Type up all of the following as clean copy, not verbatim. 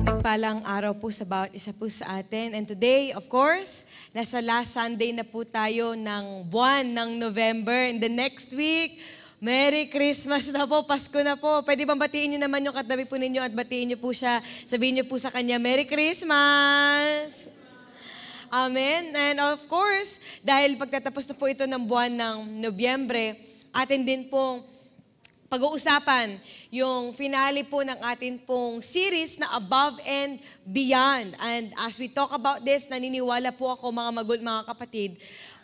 Nagpalang araw po sa bawat isa po sa atin. And today, of course, nasa last Sunday na po tayo ng buwan ng November. And the next week, Merry Christmas na po, Pasko na po. Pwede bang batiin niyo naman yung katabi po ninyo at batiin niyo po siya, sabihin niyo po sa kanya, Merry Christmas! Amen. And of course, dahil pagtatapos na po ito ng buwan ng Nobyembre, atin din pong pag-uusapan yung finale po ng atin pong series na Above and Beyond. And as we talk about this, naniniwala po ako mga kapatid,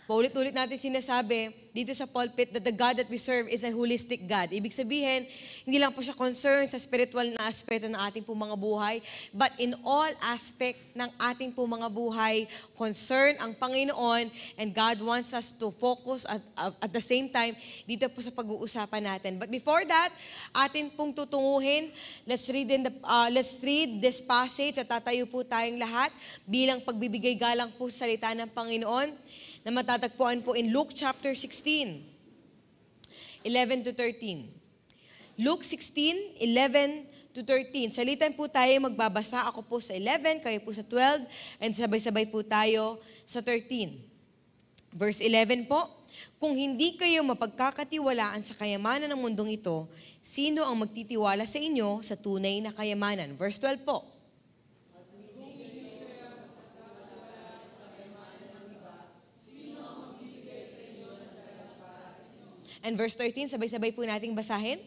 paulit-ulit natin sinasabi dito sa pulpit that the God that we serve is a holistic God. Ibig sabihin, hindi lang po siya concerned sa spiritual na aspeto ng ating po mga buhay, but in all aspect ng ating po mga buhay, concern ang Panginoon, and God wants us to focus at the same time dito po sa pag-uusapan natin. But before that, atin pong tutunguhin, let's read this passage at tatayo po tayong lahat bilang pagbibigay galang po sa salita ng Panginoon na matatagpuan po in Luke chapter 16, 11 to 13. Luke 16, 11 to 13. Salitan po tayo, magbabasa ako po sa 11, kayo po sa 12, and sabay-sabay po tayo sa 13. Verse 11 po, kung hindi kayo mapagkakatiwalaan sa kayamanan ng mundong ito, sino ang magtitiwala sa inyo sa tunay na kayamanan? Verse 12 po. And verse 13, sabay-sabay po nating basahin.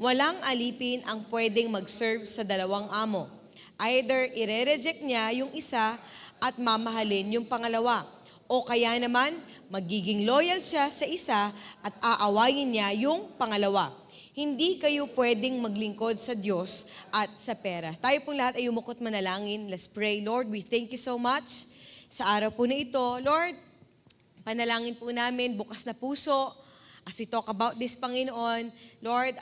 Walang alipin ang pwedeng mag-serve sa dalawang amo. Either ire-reject niya yung isa at mamahalin yung pangalawa. O kaya naman, magiging loyal siya sa isa at aawayin niya yung pangalawa. Hindi kayo pwedeng maglingkod sa Diyos at sa pera. Tayo pong lahat ay umukot manalangin. Let's pray. Lord, we thank you so much sa araw po na ito. Lord, panalangin po namin, bukas na puso. As we talk about this, Panginoon, Lord,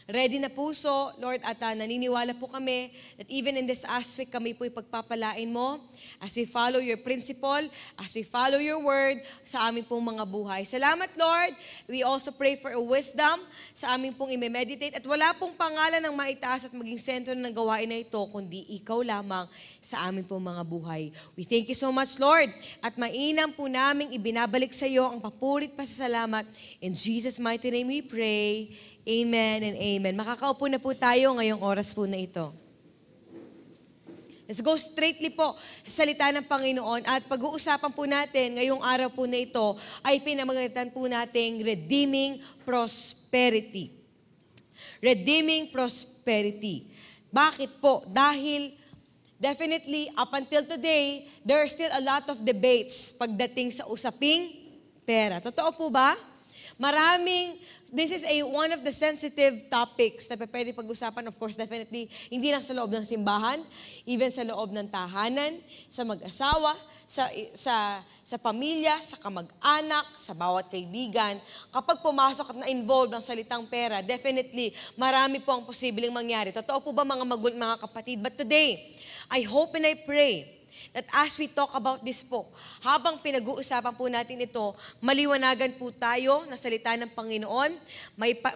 ready na puso, Lord, at naniniwala po kami that even in this aspect, kami po ipagpapalain mo as we follow your principle, as we follow your word sa aming pong mga buhay. Salamat, Lord. We also pray for a wisdom sa aming pong i-meditate at wala pong pangalan ng maitaas at maging sentro ng gawain na ito, kundi ikaw lamang sa aming pong mga buhay. We thank you so much, Lord, at mainam po naming ibinabalik sa iyo ang papurit pasasalamat. In Jesus' mighty name we pray. Amen and amen. Makakaupo na po tayo ngayong oras po na ito. Let's go straightly po sa salita ng Panginoon at pag-uusapan po natin ngayong araw po na ito ay pinamagatan po nating redeeming prosperity. Redeeming prosperity. Bakit po? Dahil definitely up until today, there are still a lot of debates pagdating sa usaping pera. Totoo po ba? This is one of the sensitive topics na pwede pag-usapan, of course, definitely, hindi lang sa loob ng simbahan, even sa loob ng tahanan, sa mag-asawa, sa pamilya, sa kamag-anak, sa bawat kaibigan. Kapag pumasok at na-involved ang salitang pera, definitely, marami po ang posibleng mangyari. Totoo po ba mga kapatid? But today, I hope and I pray that as we talk about this po, habang pinag-uusapan po natin ito, maliwanagan po tayo na salita ng Panginoon.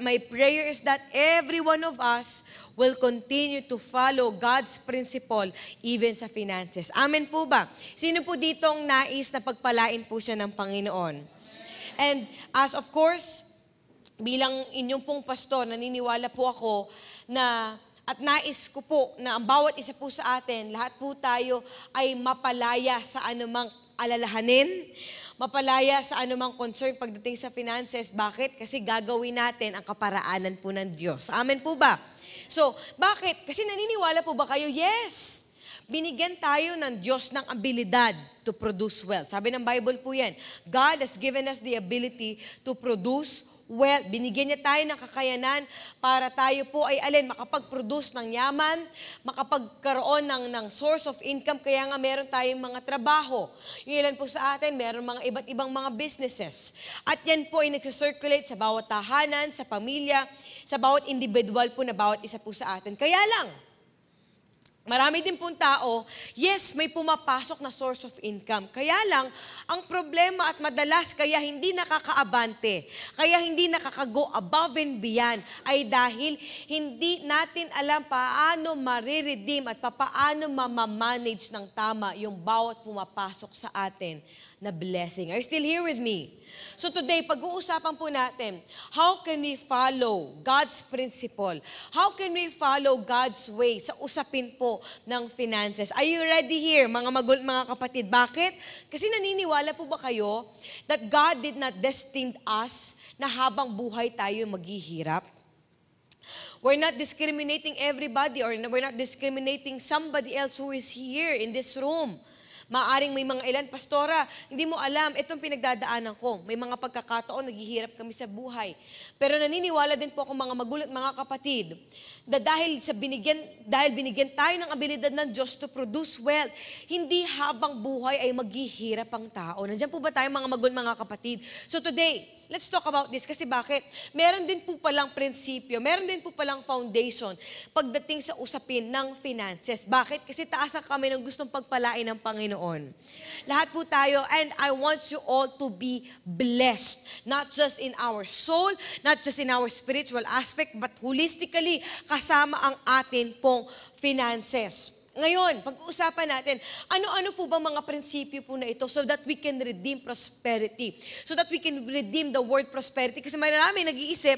My prayer is that every one of us will continue to follow God's principle even sa finances. Amen po ba? Sino po ditong nais na pagpalain po siya ng Panginoon? And as of course, bilang inyong pong pastor, naniniwala po ako na at nais ko po na ang bawat isa po sa atin, lahat po tayo ay mapalaya sa anumang alalahanin, mapalaya sa anumang concern pagdating sa finances. Bakit? Kasi gagawin natin ang kaparaanan po ng Diyos. Amen po ba? So, bakit? Kasi naniniwala po ba kayo? Yes! Binigyan tayo ng Diyos ng abilidad to produce wealth. Sabi ng Bible po yan, God has given us the ability to produce wealth. Binigyan niya tayo ng kakayanan para tayo po ay makapag-produce ng yaman, makapagkaroon ng source of income, kaya nga meron tayong mga trabaho. Yung ilan po sa atin, meron mga iba't ibang mga businesses. At yan po ay nagsisirculate sa bawat tahanan, sa pamilya, sa bawat individual po na bawat isa po sa atin. Kaya lang, Marami din pong tao, yes, may pumapasok na source of income. Kaya lang, ang problema at madalas kaya hindi nakakaabante, kaya hindi nakakago above and beyond, ay dahil hindi natin alam paano mariredeem at paano mamamanage ng tama yung bawat pumapasok sa atin na blessing. Are you still here with me? So today, pag-uusapan po natin, how can we follow God's principle? How can we follow God's way sa usapin po ng finances? Are you ready here, mga kapatid? Bakit? Kasi naniniwala po ba kayo that God did not destine us na habang buhay tayo maghihirap? We're not discriminating everybody or we're not discriminating somebody else who is here in this room. Maaring may mga ilan, Pastora, hindi mo alam, itong pinagdadaanan ko. May mga pagkakataon, naghihirap kami sa buhay. Pero naniniwala din po ako mga magulang, mga kapatid, na dahil binigyan tayo ng abilidad ng Diyos to produce wealth, hindi habang buhay ay maghihirap ang tao. Nandiyan po ba tayo mga magulang, mga kapatid? So today, let's talk about this. Kasi bakit? Meron din po palang prinsipyo, meron din po palang foundation pagdating sa usapin ng finances. Bakit? Kasi taasan kami ng gustong pagpalain ng Panginoon. Lahat po tayo, and I want you all to be blessed. Not just in our soul, not just in our spiritual aspect, but holistically, kasama ang atin pong finances. Ngayon, pag-uusapan natin, ano-ano po bang mga prinsipyo po na ito so that we can redeem prosperity? So that we can redeem the word prosperity? Kasi marami nag-iisip,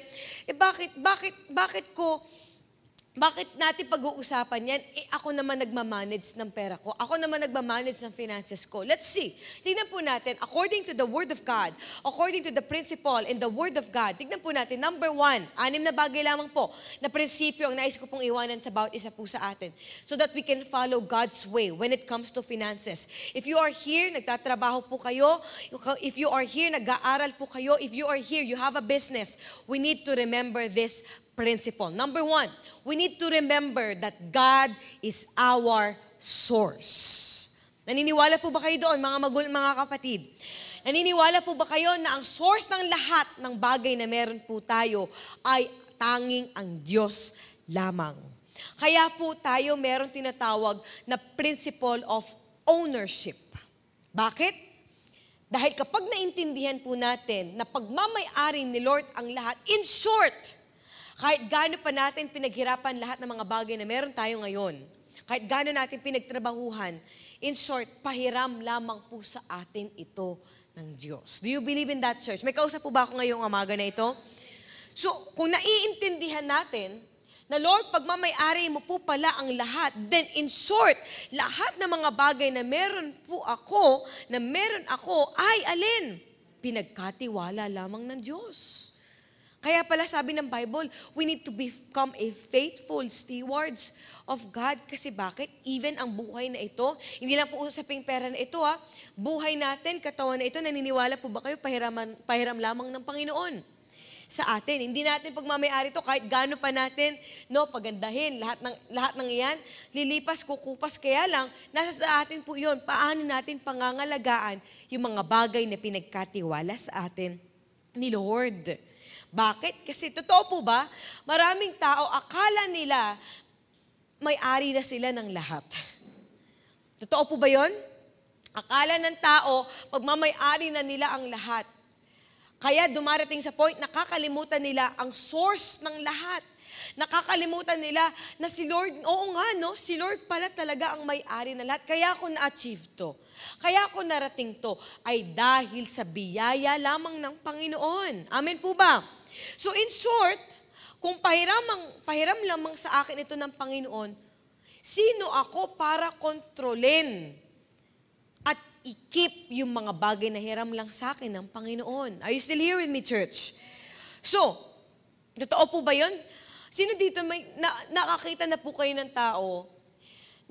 bakit natin pag-uusapan yan? Ako naman nagmamanage ng pera ko. Ako naman nagmamanage ng finances ko. Let's see. Tingnan po natin, according to the Word of God, according to the principle in the Word of God, tingnan po natin, number 1, 6 na bagay lamang po na prinsipyo ang nais ko pong iwanan sa bawat isa po sa atin so that we can follow God's way when it comes to finances. If you are here, nagtatrabaho po kayo, if you are here, nag-aaral po kayo, if you are here, you have a business, we need to remember this principle. Number 1, we need to remember that God is our source. Naniniwala po ba kayo doon, mga kapatid? Naniniwala po ba kayo na ang source ng lahat ng bagay na meron po tayo ay tanging ang Diyos lamang? Kaya po tayo meron tinatawag na principle of ownership. Bakit? Dahil kapag naintindihan po natin na pagmamay-ari ni Lord ang lahat, in short, kahit gaano pa natin pinaghirapan lahat ng mga bagay na meron tayo ngayon, kahit gaano natin pinagtrabahuhan, in short, pahiram lamang po sa atin ito ng Diyos. Do you believe in that, church? May kausap po ba ako ngayong umaga na ito? So, kung naiintindihan natin na Lord, pagmamay-ari mo po pala ang lahat, then in short, lahat ng mga bagay na meron ako, ay alin? Pinagkatiwala lamang ng Diyos. Kaya pala sabi ng Bible, we need to become a faithful stewards of God. Kasi bakit? Even ang buhay na ito, hindi lang po usaping pera na ito buhay natin, katawan na ito, naniniwala po ba kayo, pahiram lamang ng Panginoon sa atin. Hindi natin pagmamayari ito, kahit gaano pa natin, pagandahin, lahat ng iyan, lilipas, kukupas, kaya lang, nasa sa atin po yun, paano natin pangangalagaan yung mga bagay na pinagkatiwala sa atin ni Lord. Bakit? Kasi totoo po ba, maraming tao akala nila may-ari na sila ng lahat. Totoo po ba yun? Akala ng tao, pagmamay-ari na nila ang lahat. Kaya dumarating sa point, nakakalimutan nila ang source ng lahat. Nakakalimutan nila na si Lord, si Lord pala talaga ang may-ari na lahat. Kaya ako na-achieve to. Kaya ako narating to ay dahil sa biyaya lamang ng Panginoon. Amen po ba? So in short, kung pahiram lamang sa akin ito ng Panginoon, sino ako para kontrolin at i-keep yung mga bagay na hiram lang sa akin ng Panginoon? Are you still here with me, church? So, totoo po ba yun? Sino dito nakakita na po kayo ng tao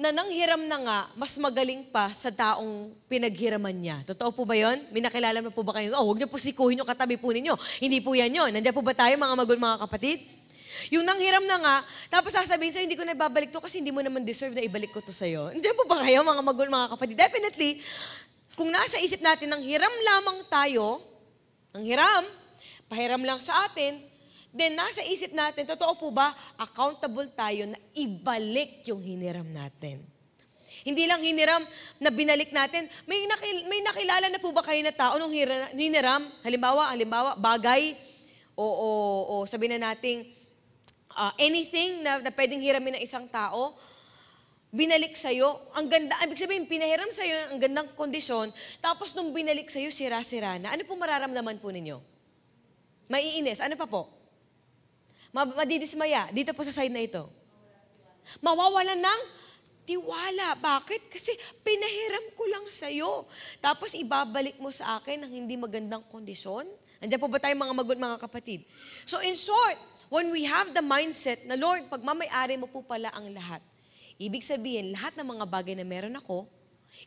na nanghiram na nga, mas magaling pa sa taong pinaghiraman niya? Totoo po ba yun? May nakilala mo po ba kayo? Huwag niyo po sikuhin yung katabi po ninyo. Hindi po yan yun. Nandiyan po ba tayo, mga kapatid? Yung nanghiram na nga, tapos sasabihin sa'yo, hindi ko na ibabalik to kasi hindi mo naman deserve na ibalik ko to sa'yo. Nandiyan po ba kayo, mga kapatid? Definitely, kung nasa isip natin, nang hiram lamang tayo, pahiram lang sa atin, then nasa isip natin, totoo po ba, accountable tayo na ibalik yung hiniram natin. Hindi lang hiniram na binalik natin. May nakilala na po ba kayo na tao nung hiniram? Halimbawa, bagay, o sabihin na natin, anything na pwedeng hiramin ng isang tao, binalik sa'yo, ang ganda, ibig sabihin, pinahiram sa'yo ang gandang kondisyon, tapos nung binalik sa'yo, sira-sira na. Ano po mararamdaman po ninyo? Maiinis. Ano pa po? Madidismaya. Dito po sa side na ito. Mawawalan ng tiwala. Bakit? Kasi pinahiram ko lang sa'yo. Tapos ibabalik mo sa akin ng hindi magandang kondisyon. Nandiyan po ba tayo mga kapatid? So in short, when we have the mindset na, Lord, pagmamayari mo po pala ang lahat. Ibig sabihin, lahat ng mga bagay na meron ako,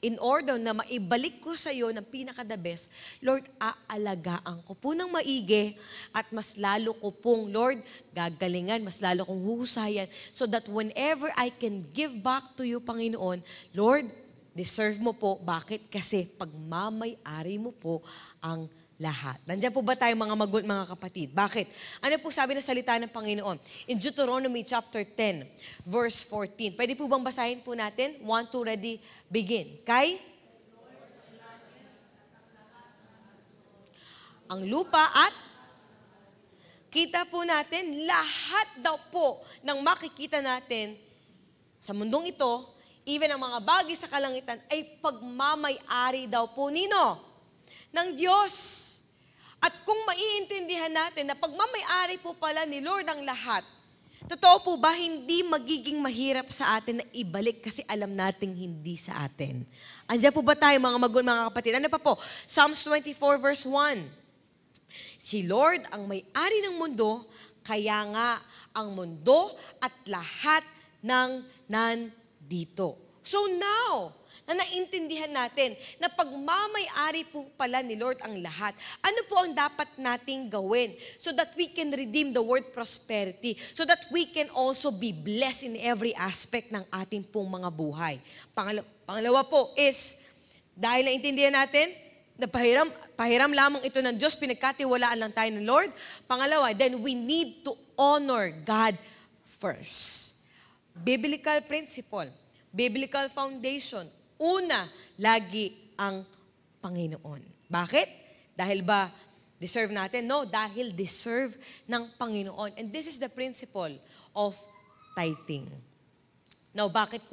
in order na maibalik ko sa iyo ng pinaka-the best, Lord, aalagaan ko po ng maigi at mas lalo ko pong, Lord, gagalingan, mas lalo kong huhusayan so that whenever I can give back to you, Panginoon, Lord, deserve mo po. Bakit? Kasi pagmamay-ari mo po ang lahat. Nandiyan po ba tayo mga kapatid? Bakit? Ano po sabi ng salita ng Panginoon? In Deuteronomy chapter 10, verse 14. Pwede po bang basahin po natin? 1, 2, ready, begin. Kay? Ang lupa at kita po natin, lahat daw po ng makikita natin sa mundong ito, even ang mga bagay sa kalangitan, ay pagmamay-ari daw po nino? Ng Diyos. At kung maiintindihan natin na pagmamay-ari po pala ni Lord ang lahat, totoo po ba hindi magiging mahirap sa atin na ibalik kasi alam nating hindi sa atin? Andiyan po ba tayo mga kapatid? Ano pa po? Psalms 24 verse 1. Si Lord ang may-ari ng mundo, kaya nga ang mundo at lahat ng nandito. So now, na naintindihan natin na pagmamay-ari po pala ni Lord ang lahat. Ano po ang dapat nating gawin so that we can redeem the word prosperity, so that we can also be blessed in every aspect ng ating pong mga buhay? Pangalawa po is, dahil naintindihan natin, na pahiram lamang ito ng Diyos, pinagkatiwalaan lang tayo ng Lord. Pangalawa, then we need to honor God first. Biblical principle, biblical foundation. Una, lagi ang Panginoon. Bakit? Dahil ba deserve natin? No, dahil deserve ng Panginoon. And this is the principle of tithing. Now, bakit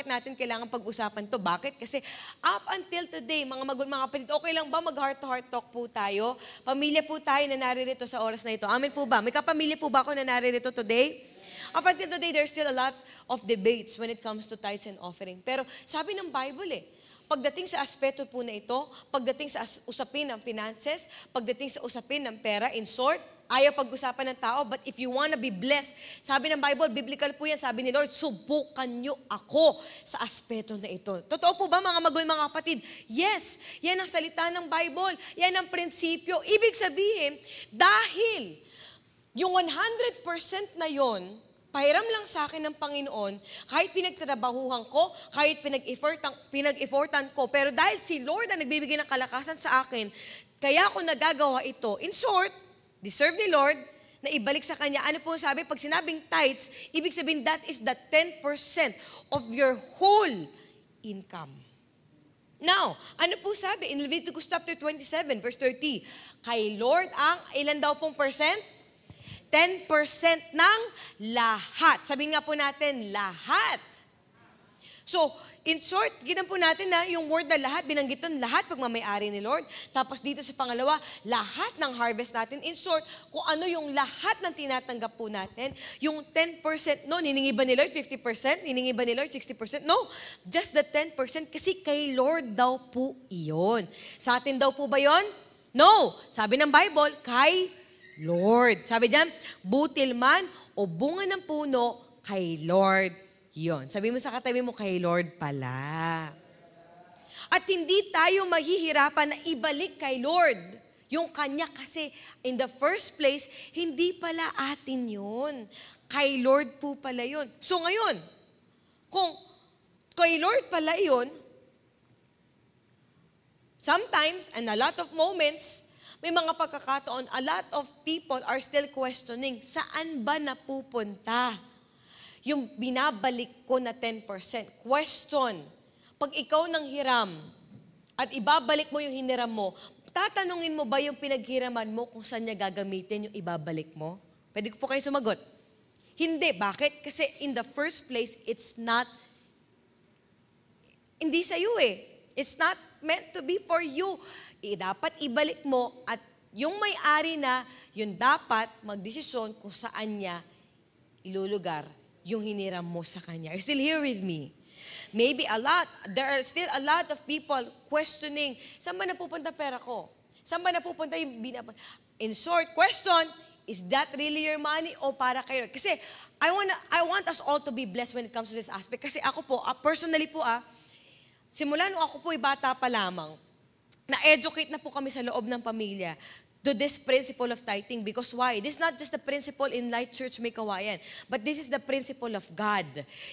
natin kailangan pag-usapan to? Bakit? Kasi up until today, mga kapatid, okay lang ba mag-heart-to-heart talk po tayo? Pamilya po tayo na naririto sa oras na ito. Amen po ba? May kapamilya po ba ako na naririto today? Up until today, there's still a lot of debates when it comes to tithes and offering. Pero sabi ng Bible pagdating sa aspeto po na ito, pagdating sa usapin ng finances, pagdating sa usapin ng pera, in short, ayaw pag-usapan ng tao, but if you wanna be blessed, sabi ng Bible, biblical po yan, sabi ni Lord, subukan nyo ako sa aspeto na ito. Totoo po ba mga kapatid? Yes, yan ang salita ng Bible, yan ang prinsipyo. Ibig sabihin, dahil yung 100% na yon, pahiram lang sa akin ng Panginoon, kahit pinagtrabahuhan ko, kahit pinag-effortan ko, pero dahil si Lord ang nagbibigay ng kalakasan sa akin, kaya ako nagagawa ito. In short, deserve ni Lord na ibalik sa Kanya. Ano po sabi? Pag sinabing tithes, ibig sabihin that is the 10% of your whole income. Now, ano po sabi? In Leviticus chapter 27, verse 30, kay Lord ang ilan daw pong percent? 10% ng lahat. Sabihin nga po natin, lahat. So, in short, ginan po natin na yung word na lahat, binanggit doon, lahat pagmamayari ni Lord. Tapos dito sa pangalawa, lahat ng harvest natin. In short, kung ano yung lahat ng tinatanggap po natin, yung 10%, no, hiningi ba ni Lord 50%? Hiningi ba ni Lord 60%? No, just the 10% kasi kay Lord daw po iyon. Sa atin daw po ba yon? No, sabi ng Bible, kay Lord. Sabi diyan, butil man o bunga ng puno, kay Lord yon. Sabi mo sa katabi mo, kay Lord pala. At hindi tayo mahihirapan na ibalik kay Lord yung Kanya kasi in the first place, hindi pala atin yun. Kay Lord po pala yun. So ngayon, kung kay Lord pala yun, sometimes and a lot of moments, May mga pagkakataon, a lot of people are still questioning, saan ba napupunta yung binabalik ko na 10%? Question, pag ikaw nang hiram at ibabalik mo yung hiniram mo, tatanungin mo ba yung pinaghiraman mo kung saan niya gagamitin yung ibabalik mo? Pwede po kayo sumagot. Hindi. Bakit? Kasi in the first place, hindi sa iyo eh. It's not meant to be for you. Dapat ibalik mo at yung may-ari na, yun dapat magdesisyon kung saan niya ilulugar yung hiniram mo sa kanya. Are you still here with me? Maybe there are still a lot of people questioning, saan ba napupunta pera ko? Saan ba napupunta yung In short, question, is that really your money o para kayo? Kasi I want us all to be blessed when it comes to this aspect. Kasi ako po, personally po simula nung ako po bata pa lamang, na-educate na po kami sa loob ng pamilya to this principle of tithing. Because why? This is not just the principle in Light Church May Kawayan, but this is the principle of God.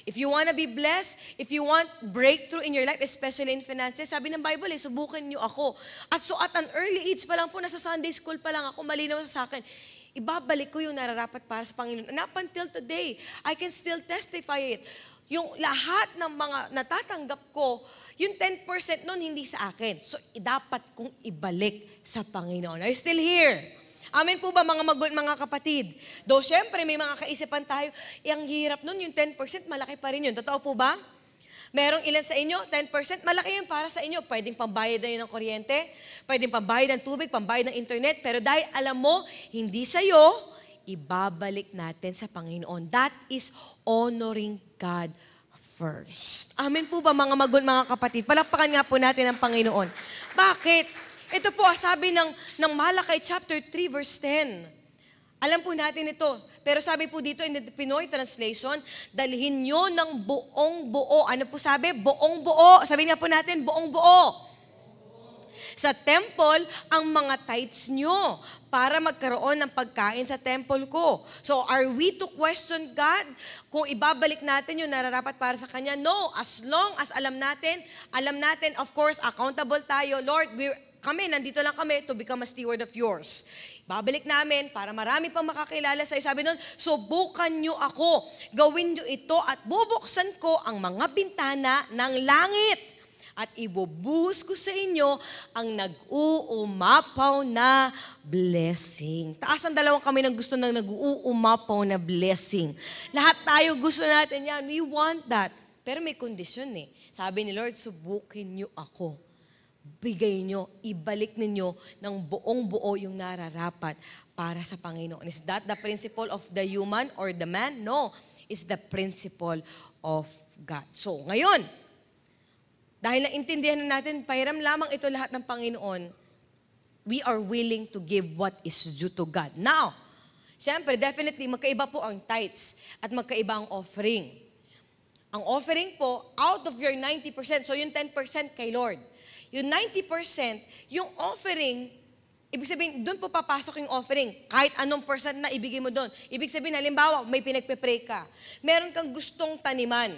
If you want to be blessed, if you want breakthrough in your life, especially in finances, sabi ng Bible, subukan niyo ako. At so at an early age pa lang po, nasa Sunday school pa lang ako, malinaw sa akin, ibabalik ko yung nararapat para sa Panginoon. And up until today, I can still testify it. Yung lahat ng mga natatanggap ko, yung 10% nun hindi sa akin. So, dapat kong ibalik sa Panginoon. Are you still here? Amen po ba mga kapatid? Though syempre may mga kaisipan tayo, ang hirap nun, yung 10% malaki pa rin yun. Totoo po ba? Merong ilan sa inyo, 10%, malaki yun para sa inyo. Pwedeng pambayad na yun ng kuryente, pwedeng pambayad ng tubig, pambayad ng internet, pero dahil alam mo, hindi sa'yo, ibabalik natin sa Panginoon. That is honoring God first. Amen po ba mga kapatid? Palakpakan nga po natin ang Panginoon. Bakit? Ito po sabi ng Malakay chapter 3 verse 10. Alam po natin ito. Pero sabi po dito in the Pinoy translation, dalhin nyo ng buong buo. Ano po sabi? Buong buo. Sabi nga po natin, buong buo. Sa temple, ang mga tithes nyo para magkaroon ng pagkain sa temple ko. So, are we to question God kung ibabalik natin yung nararapat para sa Kanya? No. As long as alam natin, of course, accountable tayo. Lord, nandito lang kami to become a steward of yours. Babalik namin para marami pang makakilala sa'yo. Sabi nun, subukan nyo ako. Gawin nyo ito at bubuksan ko ang mga bintana ng langit. At ibubuhos ko sa inyo ang nag-uumapaw na blessing. Taas ang dalawang kami ng gusto ng nag-uumapaw na blessing. Lahat tayo gusto natin yan. We want that. Pero may kondisyon eh. Sabi ni Lord, subukin nyo ako. Bigay nyo, ibalik ninyo ng buong buo yung nararapat para sa Panginoon. Is that the principle of the human or the man? No. It's the principle of God. So, ngayon, dahil naintindihan na natin, pahiram lamang ito lahat ng Panginoon, we are willing to give what is due to God. Now, siyempre, definitely, magkaiba po ang tithes at magkaiba ang offering. Ang offering po, out of your 90%, so yung 10% kay Lord. Yung 90%, yung offering, ibig sabihin, doon po papasok yung offering. Kahit anong percent na ibigay mo doon. Ibig sabihin, halimbawa, may pinagpe-pray ka. Meron kang gustong taniman.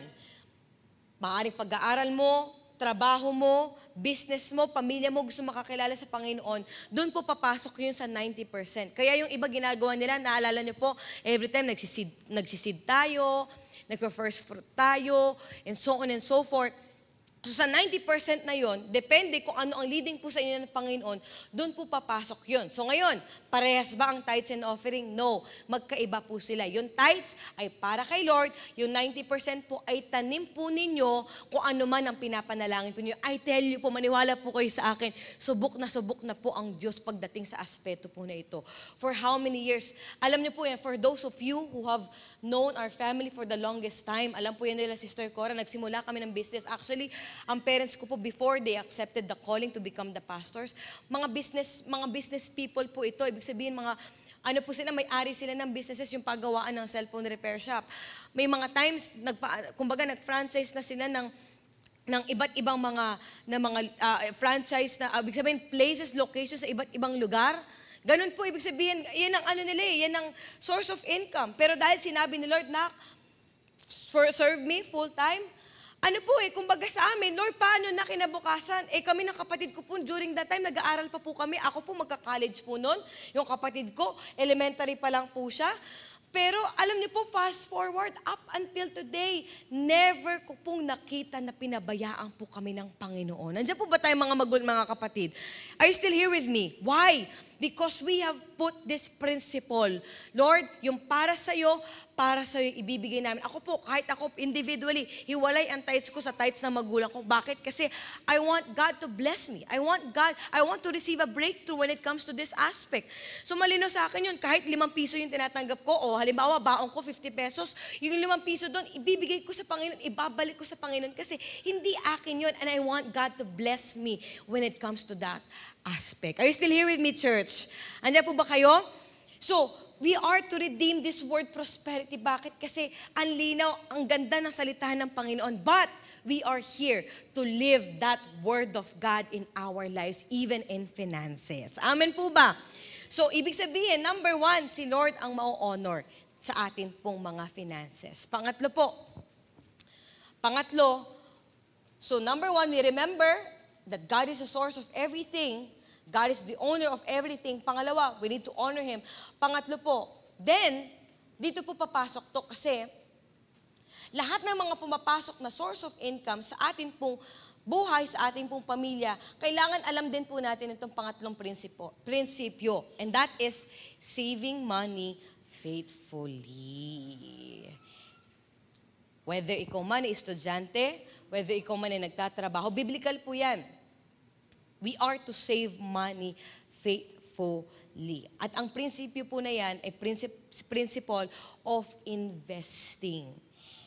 Maaaring pag-aaral mo, trabaho mo, business mo, pamilya mo, gusto makakilala sa Panginoon, doon po papasok yun sa 90%. Kaya yung iba ginagawa nila, naalala niyo po, every time nagsisid tayo, nagpa-first fruit tayo, and so on and so forth. So sa 90% na yon, depende kung ano ang leading po sa inyo ng Panginoon, doon po papasok yon. So ngayon, parehas ba ang tithes and offering? No. Magkaiba po sila. Yung tithes ay para kay Lord, yung 90% po ay tanim po ninyo kung ano man ang pinapanalangin po ninyo. I tell you po, maniwala po kayo sa akin, subok na po ang Diyos pagdating sa aspeto po na ito. For how many years? Alam niyo po yan, for those of you who have known our family for the longest time, alam po yan nila, Sister Cora, nagsimula kami ng business. Actually, ang parents ko po, before they accepted the calling to become the pastors, mga business people po ito. Ibig sabihin, po sila, may-ari sila ng businesses, yung paggawaan ng cellphone repair shop. May mga times, nag-franchise na sila ng iba't ibang franchise na, ibig sabihin, places, locations sa iba't ibang lugar. Ganun po, ibig sabihin, yan ang yan ang source of income. Pero dahil sinabi ni Lord, serve me full time, ano po kumbaga sa amin, Lord, paano na kinabukasan? Kami ng kapatid ko po, during that time, nag-aaral pa po kami. Ako po magka-college po noon. Yung kapatid ko, elementary pa lang po siya. Pero alam niyo po, fast forward, up until today, never ko pong nakita na pinabayaan po kami ng Panginoon. Nandiyan po ba tayo mga kapatid? Are you still here with me? Why? Because we have put this principle. Lord, yung para sa'yo ibibigay namin. Ako po, kahit ako individually, hiwalay ang tithes ko sa tithes ng magulang ko. Bakit? Kasi I want God to bless me. I want to receive a breakthrough when it comes to this aspect. So malino sa akin yun, kahit 5 piso yung tinatanggap ko, o halimbawa, baong ko 50 pesos, yung 5 piso doon, ibibigay ko sa Panginoon, ibabalik ko sa Panginoon, kasi hindi akin yun, and I want God to bless me when it comes to that aspect. Are you still here with me, church? Andiyan po ba kayo? So, we are to redeem this word prosperity. Bakit? Kasi ang linaw, ang ganda ng salita ng Panginoon. But we are here to live that word of God in our lives, even in finances. Amen po ba? So, ibig sabihin, number 1, si Lord ang mau-honor sa atin pong mga finances. Pangatlo, so number 1, we remember that God is the source of everything. God is the owner of everything. Pangalawa, we need to honor Him. Pangatlo po, then, dito po papasok to kasi lahat ng mga pumapasok na source of income sa atin pong buhay, sa ating pong pamilya, kailangan alam din po natin itong pangatlong prinsipyo. And that is saving money faithfully. Whether ikaw man ay estudyante, whether ikaw man ay nagtatrabaho, biblical po yan. We are to save money faithfully. At ang prinsipyo po na yan ay principle of investing.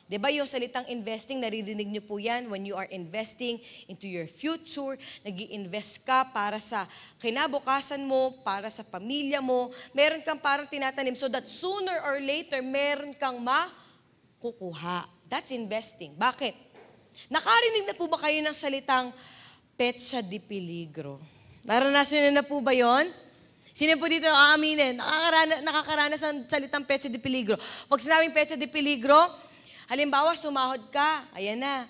Diba yung salitang investing, naririnig niyo po yan when you are investing into your future, nag-i-invest ka para sa kinabukasan mo, para sa pamilya mo, meron kang parang tinatanim so that sooner or later, meron kang makukuha. That's investing. Bakit? Nakarinig na po ba kayo ng salitang petsa di peligro? Naranasan na po ba yon? Sino po dito aaminin? Nakakaranas ng salitang petsa di peligro. Pag sinabing petsa di peligro, halimbawa sumahod ka, ayan na.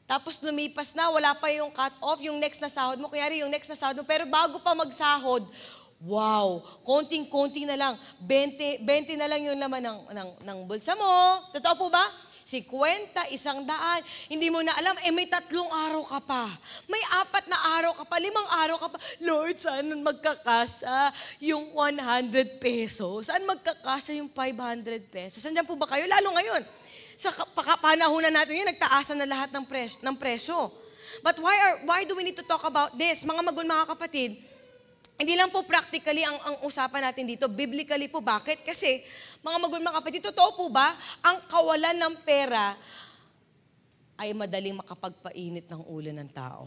Tapos lumipas na, wala pa yung cut-off, yung next na sahod mo. Kaya yung next na sahod mo, pero bago pa magsahod, wow, konting-konti na lang. 20 na lang yung laman ng bulsa mo. Totoo po ba? 50, 100, hindi mo na alam, may 3 araw ka pa. May 4 na araw ka pa, 5 araw ka pa. Lord, saan magkakasa yung 100 pesos? Saan magkakasa yung 500 pesos? Saan po ba kayo? Lalo ngayon, sa panahonan natin yun, nagtaasan na lahat ng presyo. But why do we need to talk about this? Mga kapatid, hindi lang po practically ang usapan natin dito, biblically po. Bakit? Kasi, mga kapatid, totoo po ba, ang kawalan ng pera ay madaling makapagpainit ng ulo ng tao.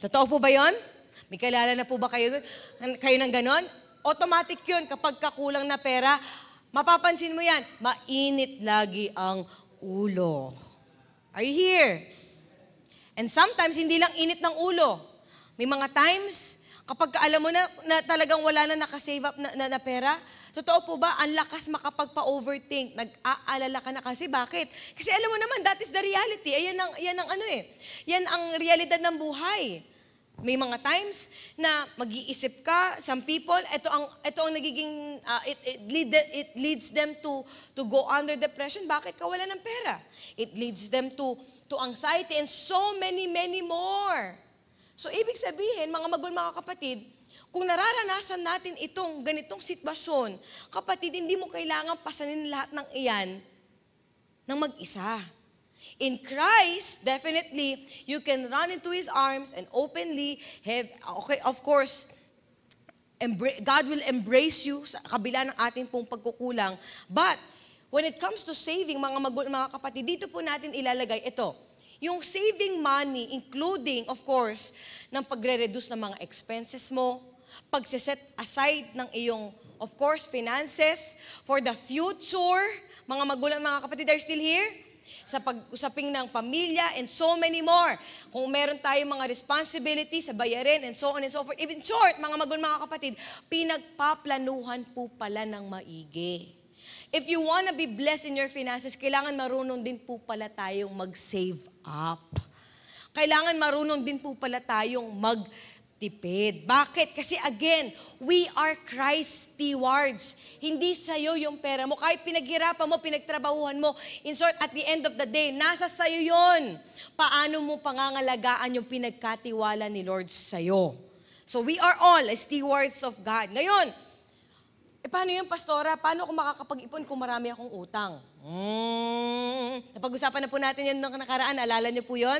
Totoo po ba yon? May kilala na po ba kayo ng ganon? Automatic yun, kapag kakulang na pera, mapapansin mo yan, mainit lagi ang ulo. Are you here? And sometimes, hindi lang init ng ulo. May mga times, kapag alam mo na talagang wala na nakasave up na pera, totoo po ba, ang lakas makapagpa-overthink, nag-aalala ka na kasi. Bakit? Kasi alam mo naman, that is the reality. Yan ang realidad ng buhay. May mga times na mag-iisip ka, some people, ito ang nagiging, it leads them to go under depression. Bakit? Kawalan ng pera. It leads them to anxiety and so many more. So, ibig sabihin, mga kapatid, kung nararanasan natin itong ganitong sitwasyon, kapatid, hindi mo kailangan pasanin lahat ng iyan ng mag-isa. In Christ, definitely, you can run into His arms and openly of course, God will embrace you sa kabila ng ating pong pagkukulang. But, when it comes to saving, mga kapatid, dito po natin ilalagay ito. Yung saving money, including, of course, ng pagre-reduce ng mga expenses mo, pagsiset aside ng iyong, of course, finances for the future. Mga kapatid, are still here? Sa pag-usaping ng pamilya and so many more. Kung meron tayong mga responsibilities sa bayarin and so on and so forth. Even short, mga kapatid, pinagpaplanuhan po pala ng maigi. If you wanna be blessed in your finances, kailangan marunong din po pala tayong mag-save up. Kailangan marunong din po pala tayong magtipid. Bakit? Kasi again, we are Christ stewards. Hindi sa'yo yung pera mo. Kahit pinaghirapan mo, pinagtrabahuhan mo, in short, at the end of the day, nasa sa'yo yon. Paano mo pangangalagaan yung pinagkatiwala ni Lord sa'yo? So we are all stewards of God. Ngayon, paano yung pastora? Paano ako makakapag-ipon kung marami akong utang? Napag-usapan na po natin yan nung nakaraan. Alala niyo po yon?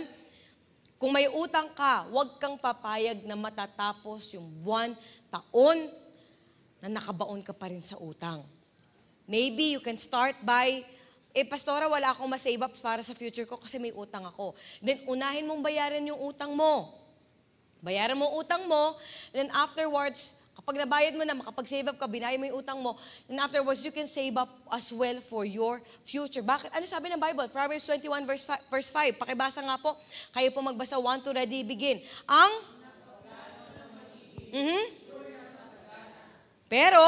Kung may utang ka, huwag kang papayag na matatapos yung buwan, taon, na nakabaon ka pa rin sa utang. Maybe you can start by, pastora, wala akong ma-save up para sa future ko kasi may utang ako. Then, unahin mong bayaran yung utang mo. Bayaran mo utang mo, then afterwards, kapag nabayad mo na, makapag-save up ka, binayad mo yung utang mo, and afterwards, you can save up as well for your future. Bakit? Ano sabi ng Bible? Proverbs 21 verse 5. Pakibasa nga po. Kayo po magbasa, 1 to ready, begin. Pero,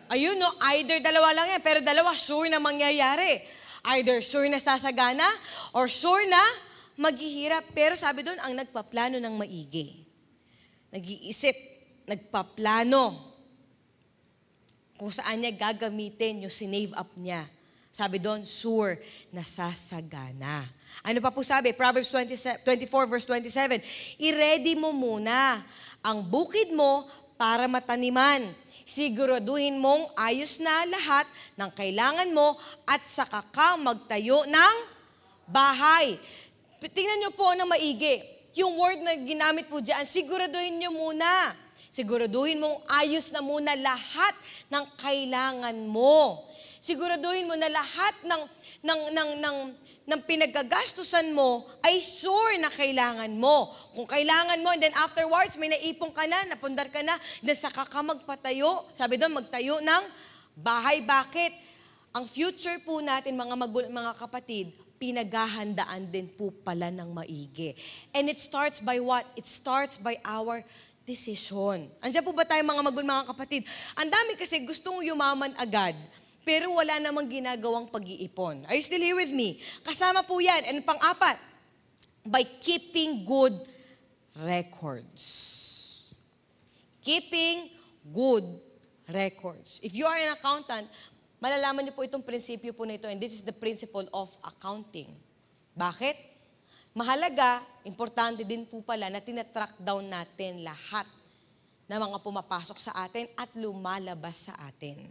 ayun no, either dalawa lang yan, pero dalawa, sure na mangyayari. Either sure na sasagana, or sure na maghihirap. Pero sabi doon, ang nagpaplano ng maigi. Nag-iisip, nagpaplano kung saan niya gagamitin yung sinave up niya. Sabi doon, sure, nasasagana. Ano pa po sabi? Proverbs 24 verse 27, i-ready mo muna ang bukid mo para mataniman. Siguraduhin mong ayos na lahat ng kailangan mo at saka ka magtayo ng bahay. Tingnan niyo po ng maigi. Yung word na ginamit po dyan, siguraduhin nyo muna. Siguraduhin mong ayos na muna lahat ng kailangan mo. Siguraduhin mo na lahat ng pinagagastusan mo ay sure na kailangan mo. Kung kailangan mo, and then afterwards, may naipong ka na, napundar ka na, then saka ka magpatayo. Sabi doon, magtayo ng bahay. Bakit? Ang future po natin, mga kapatid, pinaghahandaan din po pala ng maigi. And it starts by what? It starts by our decision. Andiyan po ba tayo mga kapatid? Ang dami kasi gustong yumaman agad, pero wala namang ginagawang pag-iipon. Are you still here with me? Kasama po yan. And pang-apat, by keeping good records. Keeping good records. If you are an accountant, malalaman niyo po itong prinsipyo po na ito, and this is the principle of accounting. Bakit? Mahalaga, importante din po pala na tinatrack down natin lahat na mga pumapasok sa atin at lumalabas sa atin.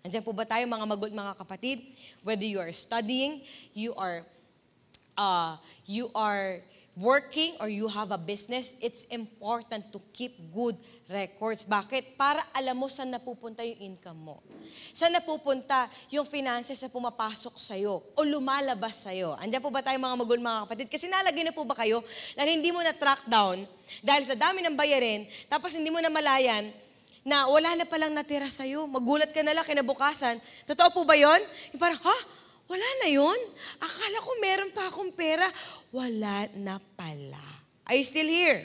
Andiyan po ba tayo mga kapatid? Whether you are studying, you are working, or you have a business, it's important to keep good records. Bakit? Para alam mo saan napupunta yung income mo. Saan napupunta yung finances na pumapasok sa'yo o lumalabas sa'yo. Andiyan po ba tayo mga kapatid? Kasi nalagay na po ba kayo na hindi mo na track down dahil sa dami ng bayarin, tapos hindi mo na malayan na wala na palang natira sa'yo. Magulat ka na lang kinabukasan. Totoo po ba yun? Yung parang, wala na yun? Akala ko meron pa akong pera. Wala na pala. Are you still here?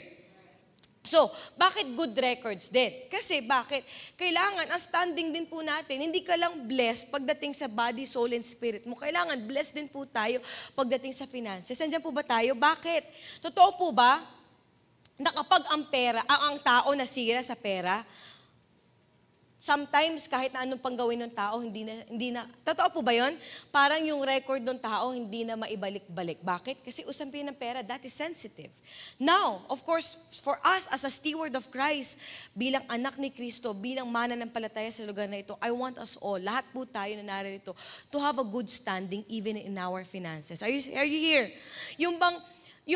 So, bakit good records din? Kasi bakit? Kailangan, ang standing din po natin, hindi ka lang blessed pagdating sa body, soul, and spirit mo. Kailangan blessed din po tayo pagdating sa finances. Nandiyan po ba tayo? Bakit? Totoo po ba na kapag ang tao nasira sa pera, sometimes, kahit na anong panggawin ng tao, hindi na, totoo po ba yun? Parang yung record ng tao, hindi na maibalik-balik. Bakit? Kasi usapin ng pera, that is sensitive. Now, of course, for us as a steward of Christ, bilang anak ni Kristo, bilang mananampalataya sa lugar na ito, I want us all, lahat po tayo na narito, to have a good standing even in our finances. Are you here? Yung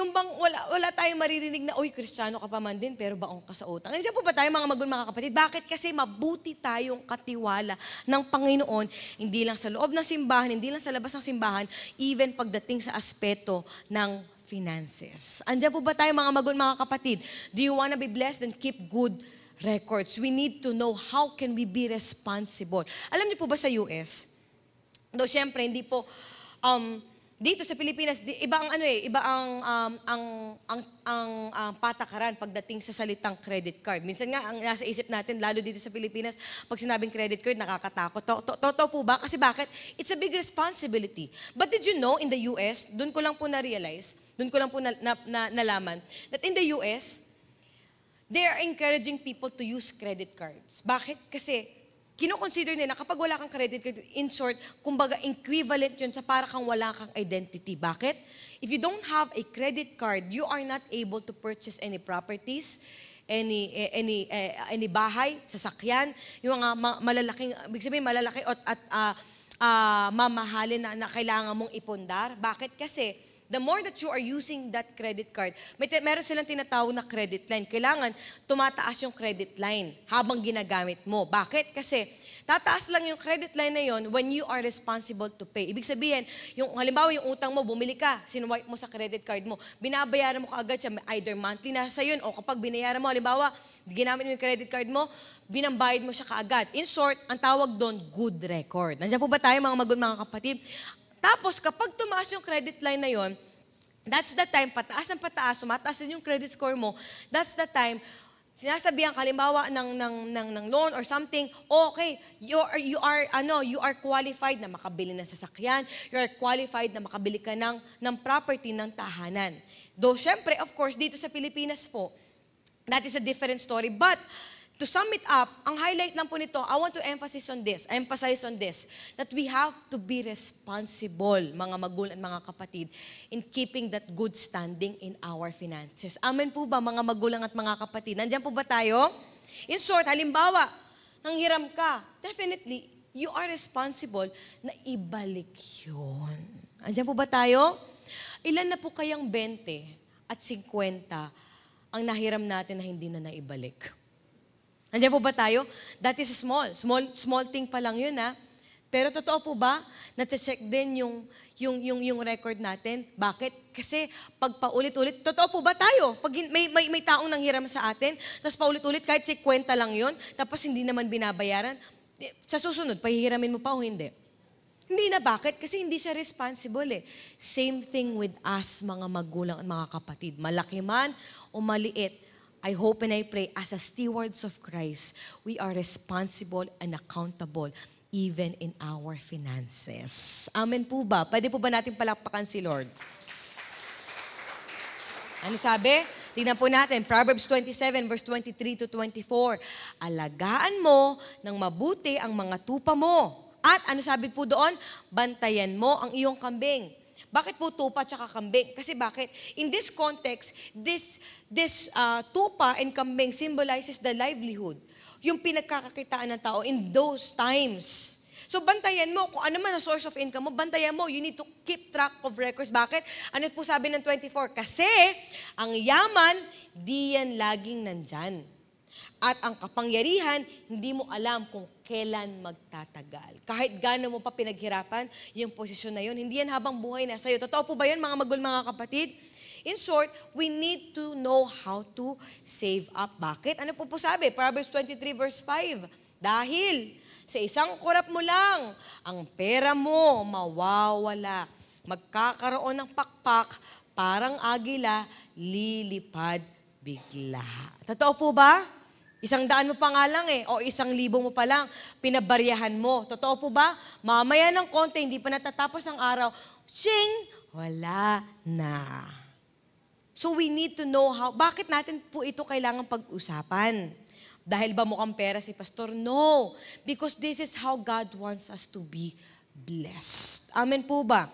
bang wala tayong maririnig na, uy, Kristiyano ka pa man din, pero baong ka sa utang. Nandiyan po ba tayo mga kapatid? Bakit? Kasi mabuti tayong katiwala ng Panginoon, hindi lang sa loob ng simbahan, hindi lang sa labas ng simbahan, even pagdating sa aspeto ng finances. Andiyan po ba tayo mga kapatid? Do you wanna be blessed? Then keep good records. We need to know how can we be responsible. Alam niyo po ba sa US, though syempre hindi dito sa Pilipinas, iba ang iba ang patakaran pagdating sa salitang credit card. Minsan nga ang nasa isip natin lalo dito sa Pilipinas, pag sinabing credit card nakakatakot. Totoo po ba? Kasi bakit? It's a big responsibility. But did you know in the US, doon ko lang po na-realize, doon ko lang po nalaman that in the US, they are encouraging people to use credit cards. Bakit? Kasi kino-consider nila kapag wala kang credit card, in short, kumbaga equivalent yun sa para kang wala kang identity. Bakit? If you don't have a credit card, you are not able to purchase any properties, any bahay, sasakyan, yung mga malalaking, ibig sabihin malalaki at mamahalin na kailangan mong ipundar. Bakit? Kasi the more that you are using that credit card, meron silang tinatawag na credit line. Kailangan tumataas yung credit line habang ginagamit mo. Bakit? Kasi tataas lang yung credit line na yon when you are responsible to pay. Ibig sabihin, yung halimbawa yung utang mo, bumili ka, sinwipe mo sa credit card mo, binabayaran mo kaagad siya, either monthly na sa yun, o kapag binayaran mo, halimbawa, ginamit mo yung credit card mo, binambayad mo siya kaagad. In short, ang tawag doon, good record. Nandiyan po ba tayo mga kapatid? Tapos, kapag tumaas yung credit line na yon, that's the time, pataas ang pataas, tumataas din yung credit score mo, that's the time, sinasabihan kalimbawa ng loan or something, okay, you are qualified na makabili ng sasakyan, you are qualified na makabili ka ng property ng tahanan. Though, syempre, of course, dito sa Pilipinas po, that is a different story. But, to sum it up, ang highlight lang po nito, I want to emphasize on this, that we have to be responsible, mga magulang at mga kapatid, in keeping that good standing in our finances. Amen po ba, mga magulang at mga kapatid? Nandiyan po ba tayo? In short, halimbawa, nanghiram ka, definitely, you are responsible na ibalik yun. Nandiyan po ba tayo? Ilan na po kayang 20 at 50 ang nahiram natin na hindi na naibalik? Nandiyan po ba tayo? That is small thing pa lang yun, ha? Pero totoo po ba, na-check din yung record natin? Bakit? Kasi pag paulit-ulit, totoo po ba tayo? Pag may taong nanghiram sa atin, tapos paulit-ulit, kahit 50 lang yun, tapos hindi naman binabayaran, sa susunod, pahihiramin mo pa o hindi? Hindi na, bakit? Kasi hindi siya responsible eh. Same thing with us, mga magulang at mga kapatid. Malaki man o maliit, I hope and I pray, as a stewards of Christ, we are responsible and accountable even in our finances. Amen po ba? Pwede po ba natin palakpakan si Lord? Ano sabi? Tingnan po natin, Proverbs 27, verse 23 to 24. Alagaan mo ng mabuti ang mga tupa mo. At ano sabi po doon? Bantayan mo ang iyong kambing. Bakit po tupa at kambing? Kasi bakit? In this context, this tupa and kambing symbolizes the livelihood. Yung pinagkakakitaan ng tao in those times. So bantayan mo, kung ano man ang source of income mo, bantayan mo. You need to keep track of records. Bakit? Ano po sabi ng 24? Kasi ang yaman, di yan laging nandyan. At ang kapangyarihan, hindi mo alam kung kailan magtatagal. Kahit gaano mo pa pinaghirapan, yung posisyon na yun, hindi yan habang buhay na sa'yo. Totoo po ba yun, mga magulang, mga kapatid? In short, we need to know how to save up. Bakit? Ano po sabi? Proverbs 23 verse 5. Dahil sa isang kurap mo lang, ang pera mo mawawala. Magkakaroon ng pakpak, parang agila, lilipad bigla. Totoo po ba? 100 mo pa nga lang o 1,000 mo pa lang, pinabaryahan mo. Totoo po ba? Mamaya ng konti, hindi pa natatapos ang araw, shing, wala na. So we need to know how, bakit natin po ito kailangan pag-usapan? Dahil ba mukhang pera si pastor? No. Because this is how God wants us to be blessed. Amen po ba?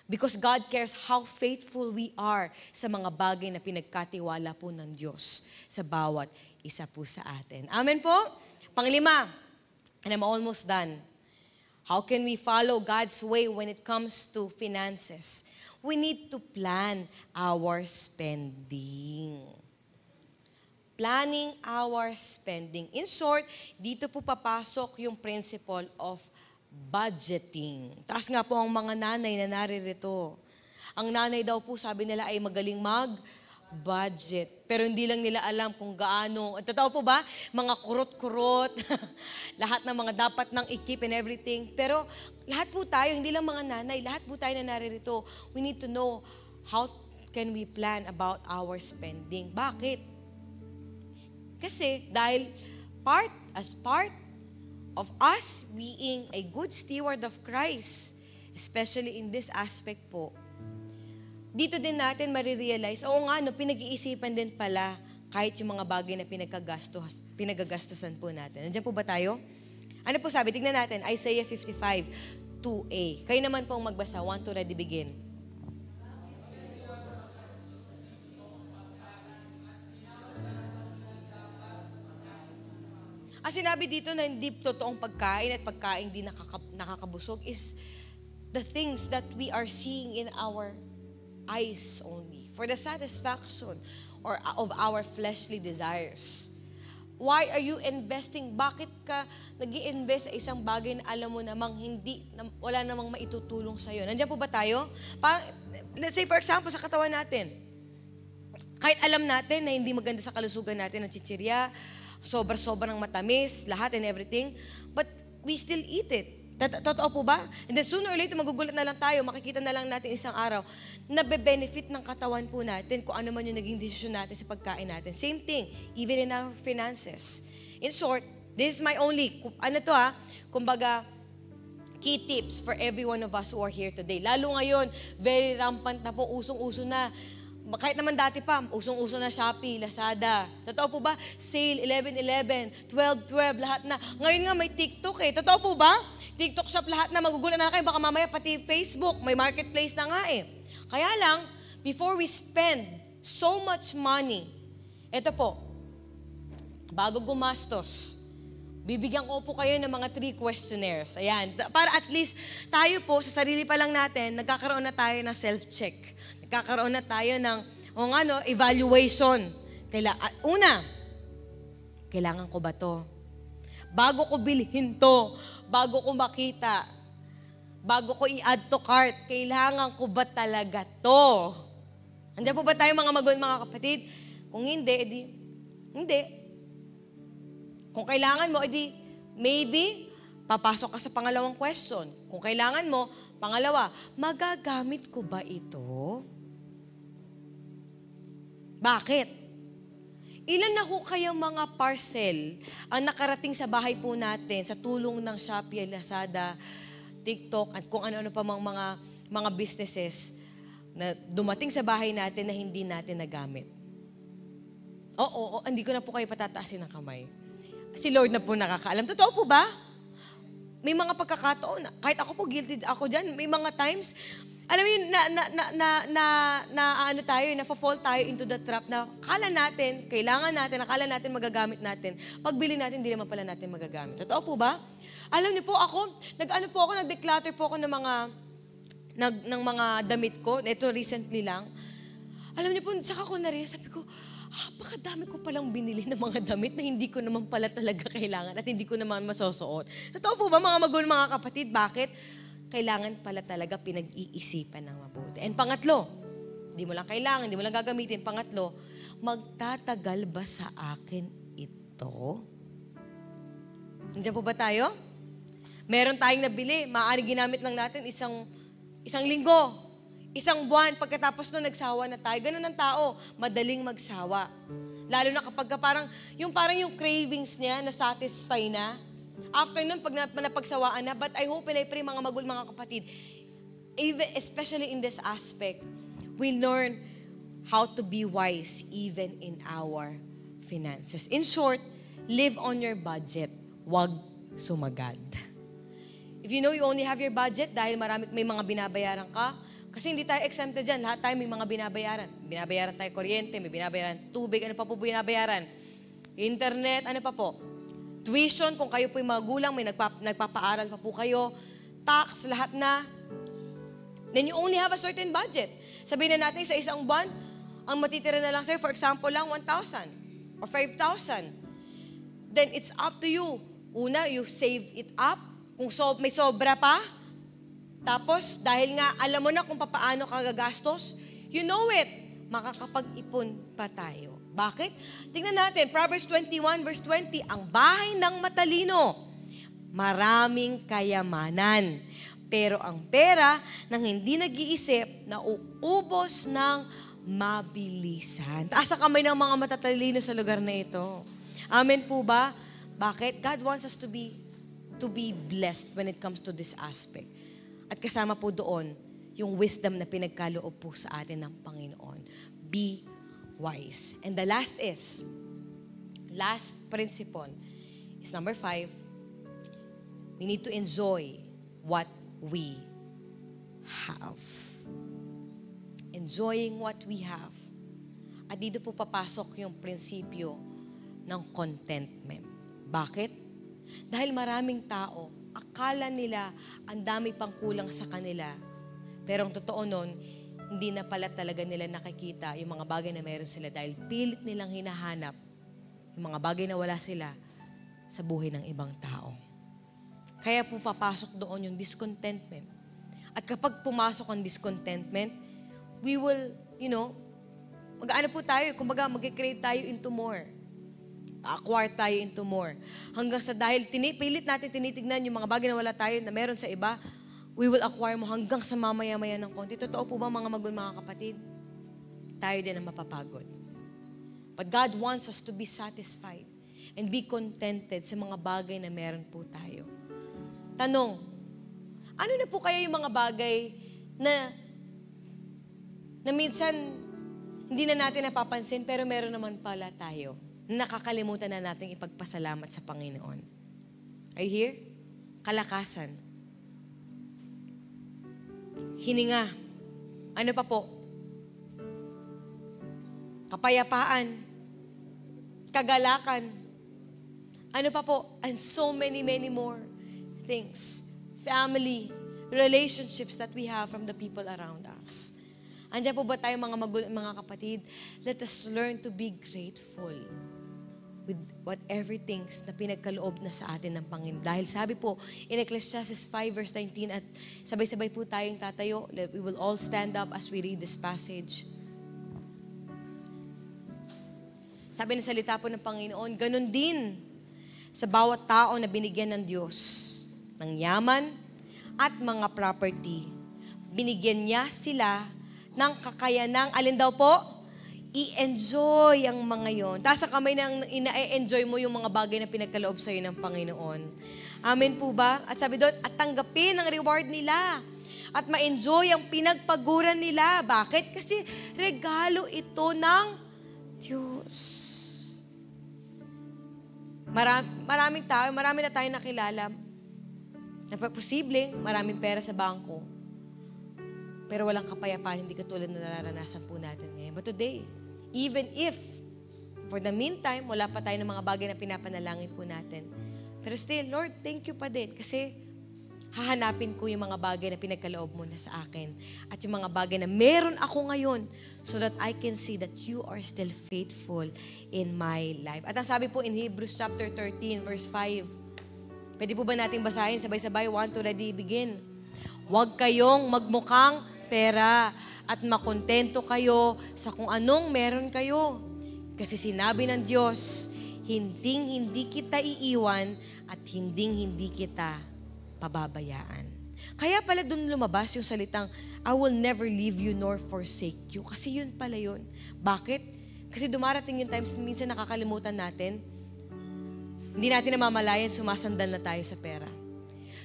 Because God cares how faithful we are sa mga bagay na pinagkatiwala po ng Diyos sa bawat isa po sa atin. Amen po? Panglima, and I'm almost done. How can we follow God's way when it comes to finances? We need to plan our spending. Planning our spending. In short, dito po papasok yung principle of budgeting. Taas nga po ang mga nanay na naririto. Ang nanay daw po, sabi nila, ay magaling budget. Pero hindi lang nila alam kung gaano. At totoo po ba? Mga kurot-kurot, lahat ng mga dapat nang i-keep and everything. Pero lahat po tayo, hindi lang mga nanay, lahat po tayo na naririto, we need to know how can we plan about our spending. Bakit? Kasi dahil as part of us being a good steward of Christ, especially in this aspect po, dito din natin marirealize, oo nga, no, pinag-iisipan din pala kahit yung mga bagay na pinagagastusan po natin. Nandiyan po ba tayo? Ano po sabi? Tignan natin, Isaiah 55, 2a. Kayo naman pong magbasa, 1 to ready begin. Ang sinabi dito na hindi totoong pagkain at pagkain di nakakabusog is the things that we are seeing in our eyes only, for the satisfaction or of our fleshly desires. Why are you investing? Bakit ka nag-i-invest sa isang bagay na alam mo namang wala namang maitutulong sa'yo? Nandiyan po ba tayo? Let's say for example, sa katawan natin. Kahit alam natin na hindi maganda sa kalusugan natin ang chichirya, sobrang matamis, lahat and everything, but we still eat it. Totoo po ba? And then sooner or later, magugulat na lang tayo, makikita na lang natin isang araw, na be-benefit ng katawan po natin kung ano man yung naging desisyon natin sa pagkain natin. Same thing, even in our finances. In short, this is my only, kumbaga, key tips for every one of us who are here today. Lalo ngayon, very rampant na po, usong-uso na. Kahit naman dati pa, usong-uso na Shopee, Lazada. Totoo po ba? Sale, 11-11, 12-12, lahat na. Ngayon nga may TikTok eh. Totoo po ba? TikTok shop lahat na. Magugulat na kayo. Baka mamaya pati Facebook, may marketplace na nga eh. Kaya lang, before we spend so much money, eto po, bago gumastos, bibigyan ko po kayo ng mga 3 questionnaires. Ayan. Para at least tayo po, sa sarili pa lang natin, nagkakaroon na tayo ng self-check. Nagkakaroon na tayo ng, evaluation. Una, kailangan ko ba to? Bago ko bilhin to, bago ko makita, bago ko i-add to cart, kailangan ko ba talaga to? Andiyan po ba tayo mga kapatid? Kung hindi, hindi. Kung kailangan mo, maybe, papasok ka sa pangalawang question. Kung kailangan mo, pangalawa, magagamit ko ba ito? Bakit? Ilan na ho kayang mga parcel ang nakarating sa bahay po natin sa tulong ng Shopee, Lazada, TikTok, at kung ano-ano pa mga businesses na dumating sa bahay natin na hindi natin nagamit? Oo, hindi ko na po kayo patataasin ng kamay. Si Lord na po nakakaalam. Totoo po ba? May mga pagkakataon, kahit ako po guilty ako dyan, may mga times, alam mo yun, na-fall tayo into the trap na akala natin, kailangan natin, akala natin magagamit natin. Pagbili natin, hindi naman pala natin magagamit. Totoo po ba? Alam niyo po ako, nag-declutter po ako ng mga damit ko. Ito recently lang. Alam niyo po, saka ko na-realize, sabi ko, pakadami ko palang binili ng mga damit na hindi ko naman pala talaga kailangan at hindi ko naman masusuot. Totoo po ba mga kapatid? Bakit? Kailangan pala talaga pinag-iisipan ng mabuti. And pangatlo, hindi mo lang kailangan, hindi mo lang gagamitin. Pangatlo, magtatagal ba sa akin ito? Nandiyan po ba tayo? Meron tayong nabili, maaaring ginamit lang natin isang linggo, isang buwan, pagkatapos nun nagsawa na tayo. Ganun ang tao, madaling magsawa. Lalo na kapag parang yung cravings niya na-satisfy na, after nun, pag napagsawaan na, but I hope and I pray mga kapatid, especially in this aspect, we learn how to be wise even in our finances. In short, live on your budget. Huwag sumagad. If you know you only have your budget dahil may mga binabayaran ka, kasi hindi tayo exempted dyan. Lahat tayo may mga binabayaran. Binabayaran tayo kuryente, may binabayaran tubig, ano pa po binabayaran? Internet, ano pa po? Tuition, kung kayo po yung magulang, may nagpapaaral pa po kayo, tax, lahat na. Then you only have a certain budget. Sabihin na natin sa isang buwan, ang matitira na lang sa'yo, for example lang, 1,000 or 5,000. Then it's up to you. Una, you save it up. Kung may sobra pa, tapos dahil nga alam mo na kung paano ka gagastos, you know it. makakapag-ipon pa tayo. Bakit? Tingnan natin, Proverbs 21 verse 20, ang bahay ng matalino, maraming kayamanan. Pero ang pera ng hindi nag-iisip, nauubos ng mabilisan. Taas ang kamay ng mga matatalino sa lugar na ito. Amen po ba? Bakit? God wants us to be blessed when it comes to this aspect. At kasama po doon, yung wisdom na pinagkaloob po sa atin ng Panginoon. Be wise. And the last principle is number 5, we need to enjoy what we have. Enjoying what we have. At dito po papasok yung prinsipyo ng contentment. Bakit? Dahil maraming tao, akala nila ang dami pang kulang sa kanila. Pero ang totoo nun, hindi na pala talaga nila nakikita yung mga bagay na meron sila dahil pilit nilang hinahanap yung mga bagay na wala sila sa buhay ng ibang tao. Kaya po papasok doon yung discontentment. At kapag pumasok ang discontentment, we will, mag-ano po tayo, kumbaga mag-crave tayo into more. Acquire tayo into more. Hanggang sa dahil pilit natin tinitignan yung mga bagay na wala tayo na meron sa iba, we will acquire mo hanggang sa mamaya-maya ng konti. Totoo po ba mga kapatid? Tayo din ang mapapagod. But God wants us to be satisfied and be contented sa mga bagay na meron po tayo. Tanong, ano na po kaya yung mga bagay na minsan hindi na natin napapansin pero meron naman pala tayo na nakakalimutan na natin ipagpasalamat sa Panginoon? Are you here? Kalakasan. Hininga. Ano pa po? Kapayapaan. Kagalakan. Ano pa po? And so many more things. Family, relationships that we have from the people around us. Andiyan po ba tayo mga kapatid? Let us learn to be grateful with whatever things na pinagkaloob na sa atin ng Panginoon. Dahil sabi po, in Ecclesiastes 5 verse 19, at sabay-sabay po tayong tatayo, we will all stand up as we read this passage. Sabi ng salita po ng Panginoon, ganun din sa bawat tao na binigyan ng Diyos ng yaman at mga property. Binigyan niya sila ng kakayanang, alin daw po? I-enjoy ang mga yon. Taas ang kamay nang ina-enjoy mo yung mga bagay na pinagkaloob sa iyo ng Panginoon. Amen po ba? At sabi doon, at tanggapin ang reward nila. At ma-enjoy ang pinagpaguran nila. Bakit? Kasi regalo ito ng Diyos. Marami na tayong nakilala. Posibleng maraming pera sa bangko. Pero walang kapayapaan, hindi katulad na nararanasan po natin ngayon. But today, even if, for the meantime, wala pa tayo ng mga bagay na pinapanalangin po natin. Pero still, Lord, thank you pa din. Kasi hahanapin ko yung mga bagay na pinagkaloob mo na sa akin. At yung mga bagay na meron ako ngayon so that I can see that you are still faithful in my life. At ang sabi po in Hebrews chapter 13, verse 5, pwede po ba nating basahin sabay-sabay? 1 to ready, begin. Huwag kayong magmukhang pera at makontento kayo sa kung anong meron kayo. Kasi sinabi ng Diyos, hindi kita iiwan at hindi kita pababayaan. Kaya pala dun lumabas yung salitang, I will never leave you nor forsake you. Kasi yun pala yun. Bakit? Kasi dumarating yung times minsan nakakalimutan natin, hindi natin namamalayan, sumasandal na tayo sa pera.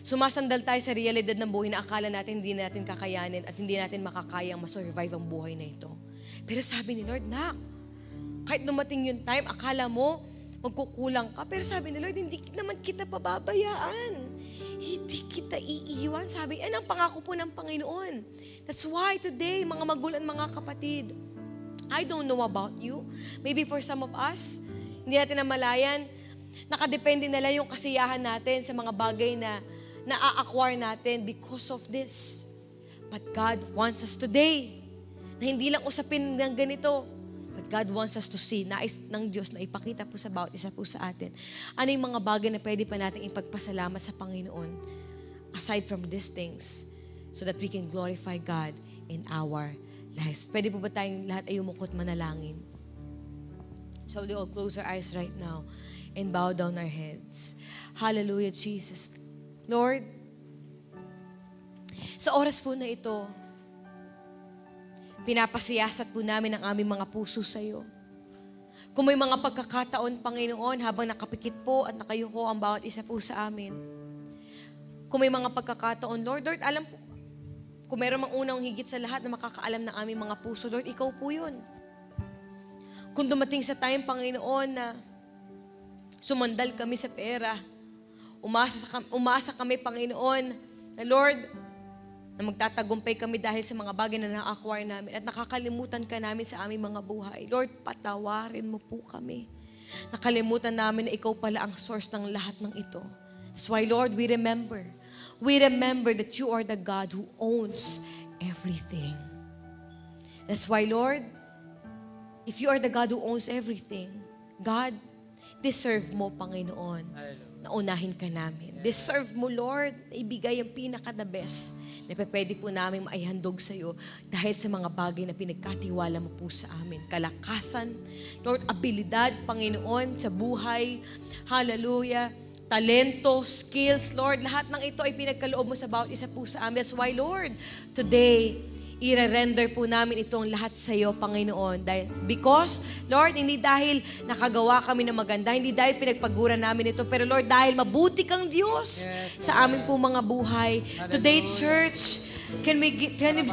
Sumasandal tayo sa realidad ng buhay na akala natin hindi natin kakayanin at hindi natin makakayang masurvive ang buhay na ito. Pero sabi ni Lord, kahit dumating yung time, akala mo magkukulang ka. Pero sabi ni Lord, hindi naman kita pababayaan. Hindi kita iiwan. Sabi, ang pangako po ng Panginoon. That's why today, mga magulang, mga kapatid, I don't know about you. Maybe for some of us, hindi natin namalayan, nakadepende na lang yung kasiyahan natin sa mga bagay na na-acquire natin because of this. But God wants us today na hindi lang usapin ng ganito, but God wants us to see, nais ng Diyos na ipakita po sa bawat isa po sa atin. Ano yung mga bagay na pwede pa natin ipagpasalamat sa Panginoon aside from these things so that we can glorify God in our lives. Pwede po ba tayong lahat ay umukot manalangin? So we all close our eyes right now and bow down our heads. Hallelujah, Jesus. Lord, sa oras po na ito, pinapasiyasat po namin ang aming mga puso sa iyo. Kung may mga pagkakataon, Panginoon, habang nakapikit po at nakayuko ang bawat isa po sa amin. Kung may mga pagkakataon, Lord, alam po, kung meron mang unang higit sa lahat na makakaalam ng aming mga puso, Lord, ikaw po yun. Kung dumating sa time, Panginoon, na sumandal kami sa pera, umasa kami, Panginoon, na Lord, na magtatagumpay kami dahil sa mga bagay na na-acquire namin at nakakalimutan ka namin sa aming mga buhay. Lord, patawarin mo po kami. Nakalimutan namin na ikaw pala ang source ng lahat ng ito. That's why, Lord, we remember that you are the God who owns everything. That's why, Lord, if you are the God who owns everything, God, deserve mo, Panginoon, na unahin ka namin. Deserve mo, Lord, na ibigay ang pinaka-the best na pwede po namin maihandog sa iyo dahil sa mga bagay na pinagkatiwala mo po sa amin. Kalakasan, Lord, abilidad, Panginoon, sa buhay. Hallelujah. Talento, skills, Lord, lahat ng ito ay pinagkaloob mo sa bawat isa po sa amin. That's why, Lord, today, i-render po namin itong lahat sa iyo, Panginoon. Because, Lord, hindi dahil nakagawa kami ng maganda, hindi dahil pinagpaguran namin ito, pero Lord, dahil mabuti kang Diyos sa amin po mga buhay. Today, church, can we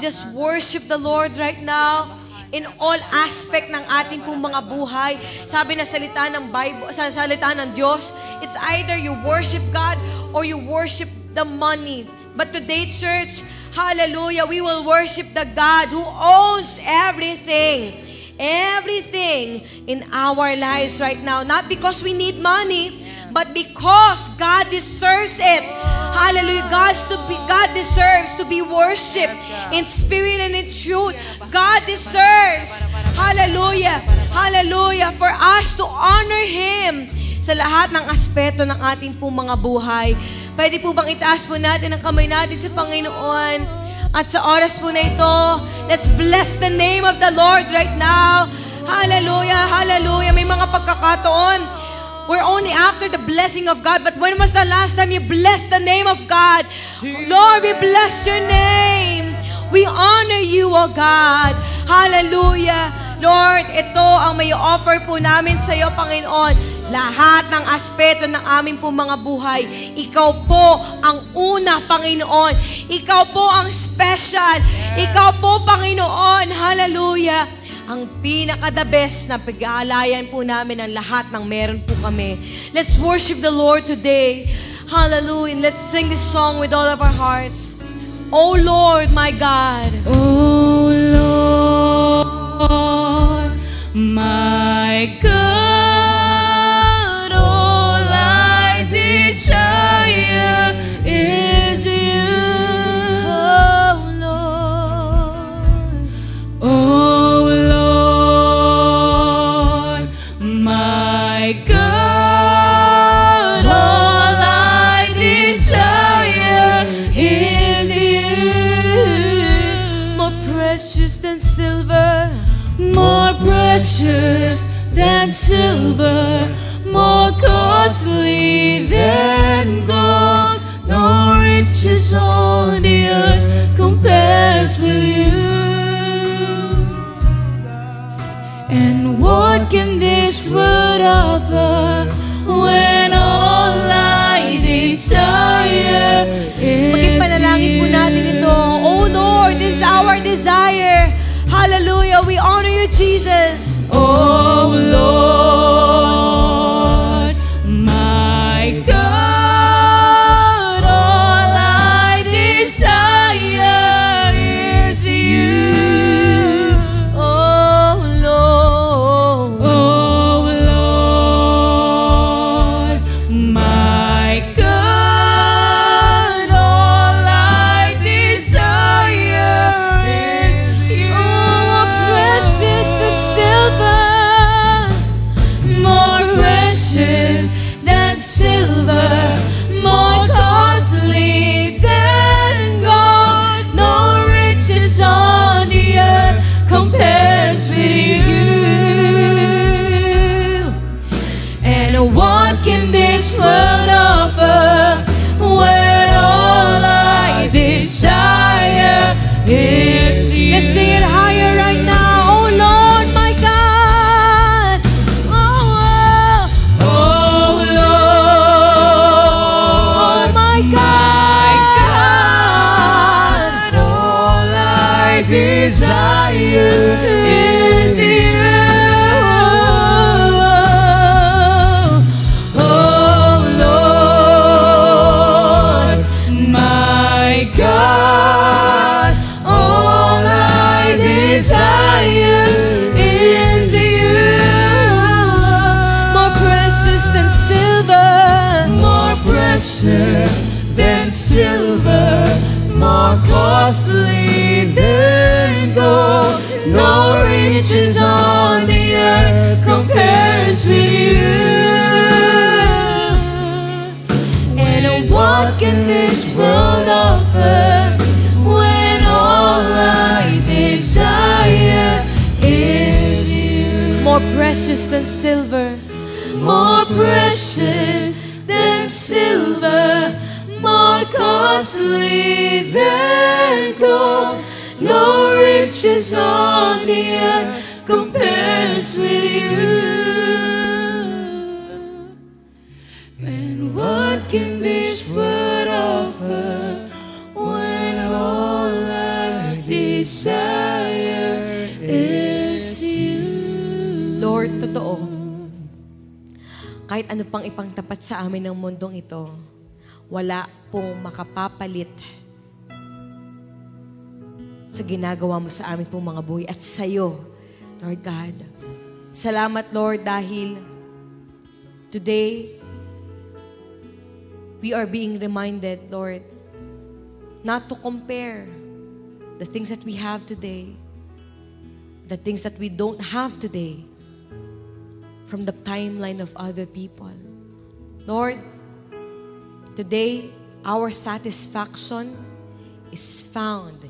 just worship the Lord right now? In all aspect ng ating pong mga buhay. Sabi na salita ng Bible, sa salita ng Diyos, it's either you worship God or you worship the money. But today, church, hallelujah, we will worship the God who owns everything. Everything in our lives right now. Not because we need money, but because God deserves it. Hallelujah. God deserves to be worshipped in spirit and in truth. God deserves, hallelujah, hallelujah, for us to honor Him sa lahat ng aspeto ng ating pong mga buhay. Pwede po bang itaas po natin ang kamay natin sa Panginoon? At sa oras po na ito, let's bless the name of the Lord right now. Hallelujah, hallelujah. May mga pagkakataon, we're only after the blessing of God, but when was the last time you blessed the name of God? Lord, we bless your name. We honor you, O God. Hallelujah. Lord, ito ang may offer po namin sa iyo, Panginoon. Lahat ng aspeto ng aming po mga buhay, ikaw po ang una, Panginoon. Ikaw po ang special. Ikaw po, Panginoon. Hallelujah. Ang pinaka-the best na pag-aalayan po namin ang lahat ng meron po kami. Let's worship the Lord today. Hallelujah. Let's sing this song with all of our hearts. Oh Lord, my God. Oh Lord, my God, all I desire is you. Oh Lord. Oh Lord, my God, all I desire is you. More precious than silver, More precious than silver, more costly than gold. No riches on the earth compares with you. And what can this world offer when all I desire is maging panalangin po natin ito. Oh Lord, this is our desire. Hallelujah. We honor you, Jesus. Oh Lord, my God, all I desire is you. Oh Lord. Oh Lord, my God, all I desire is you. More precious than silver, desire is you. Oh Lord, my God, all I desire is you. More precious than silver, More precious than silver, more costly than gold. No riches on the earth compares with you. And what can this world offer when all I desire is you? more precious than silver, More precious than silver, more costly than gold. No riches on the earth compares with you. And what can this world offer when all I desire is you? Lord, totoo. Kahit ano pang ipangtapat sa amin ng mundong ito, wala pong makapapalit sa ginagawa mo sa amin pong mga buhay at sa iyo, Lord God. Salamat, Lord, dahil today, we are being reminded, Lord, not to compare the things that we have today, the things that we don't have today, from the timeline of other people. Lord, today, our satisfaction is found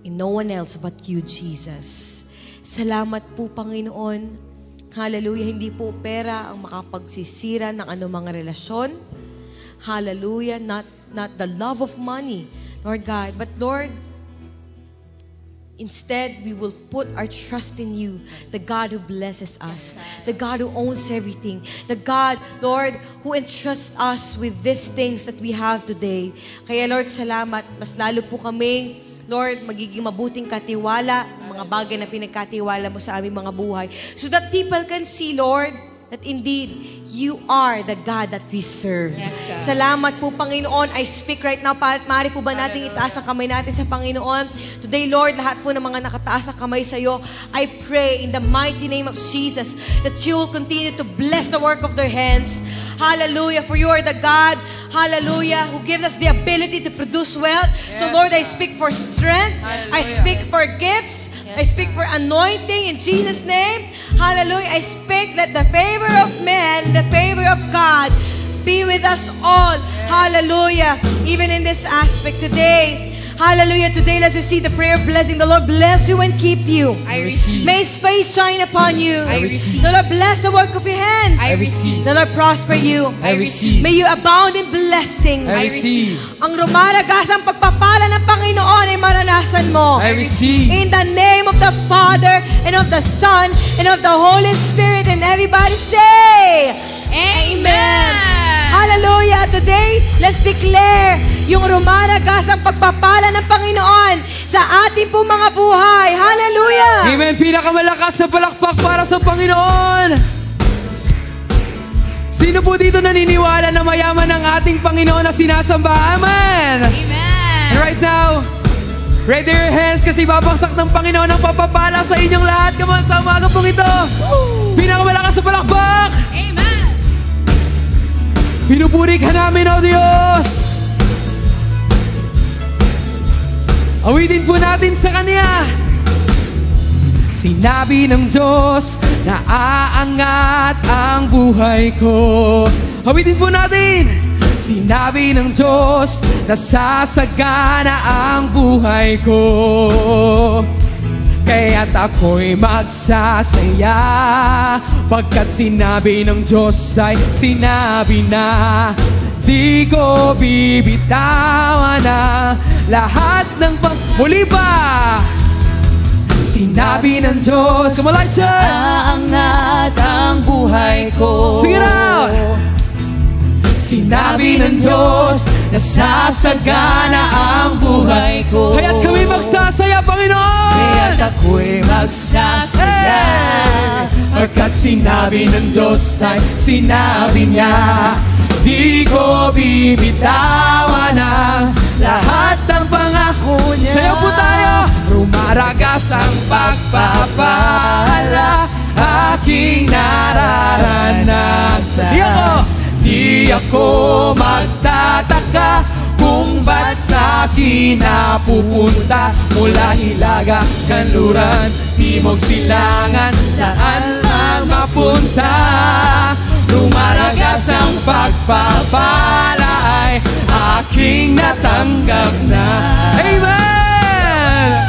in no one else but you, Jesus. Salamat po, Panginoon. Hallelujah. Hindi po pera ang makapagsisira ng anumang relasyon. Hallelujah. Not the love of money, Lord God. But Lord, instead, we will put our trust in you, the God who blesses us, the God who owns everything, the God, Lord, who entrusts us with these things that we have today. Kaya Lord, salamat. Mas lalo po kami, Lord, magiging mabuting katiwala, mga bagay na pinagkatiwala mo sa aming mga buhay, so that people can see, Lord, that indeed, you are the God that we serve. Yes, God. Salamat po, Panginoon. I speak right now, maaari po ba natin itaas ang kamay natin sa Panginoon? Today, Lord, lahat po ng mga nakataas ang kamay sa iyo, I pray in the mighty name of Jesus that you will continue to bless the work of their hands. Hallelujah, for you are the God, hallelujah, who gives us the ability to produce wealth. So, Lord, I speak for strength. I speak for gifts. I speak for anointing in Jesus' name. Hallelujah. I speak, let the favor of man, the favor of God be with us all. Hallelujah. Even in this aspect today. Hallelujah. Today, let's receive the prayer blessing. The Lord bless you and keep you. I receive. May His face shine upon you. I receive. The Lord bless the work of your hands. I receive. The Lord prosper you. I receive. May you abound in blessing. I receive. Ang rumaragasang pagpapala ng Panginoon ay maranasan mo. I receive. In the name of the Father, and of the Son, and of the Holy Spirit, and everybody say, Amen. Hallelujah. Today, let's declare yung rumaragasang pagpapala ng Panginoon sa ating pong mga buhay. Hallelujah. Amen. Pinakamalakas na palakpak para sa Panginoon. Sino po dito naniniwala na mayaman ang ating Panginoon na sinasamba? Amen. Amen. And right now, ready your hands kasi babagsak ng Panginoon ang papapala sa inyong lahat. Come on, sa umaga pong ito. Pinakamalakas na palakpak. Amen. Pinupuri ka namin, O Diyos. Awitin po natin sa Kanya. Sinabi ng Diyos na aangat ang buhay ko. Awitin po natin. Sinabi ng Diyos na sasagana ang buhay ko. Kaya't ako'y magsasaya pagkat sinabi ng Diyos ay sinabi na. Di ko bibitawan na lahat ng muli ba? Sinabi ng Diyos, come on, Light Church! Aangat ang buhay ko. Sing it out! Sinabi ng Diyos, nasasagana ang buhay ko. Kaya't kami magsasaya, Panginoon. Kaya't ako'y magsasaya. Pagkat sinabi ng Diyos ay sinabi niya, di ko bibitawan ang lahat ng pangako niya. Sayaw po tayo! Rumaragas ang pagpapala, aking nararanasan. Di ako magtataka kung ba't sa'kin napupunta. Mula Hilaga, Kanluran, Timog, Silangan, saan man mapunta. Rumaragas ang pagpapala ay aking natanggap na. Amen!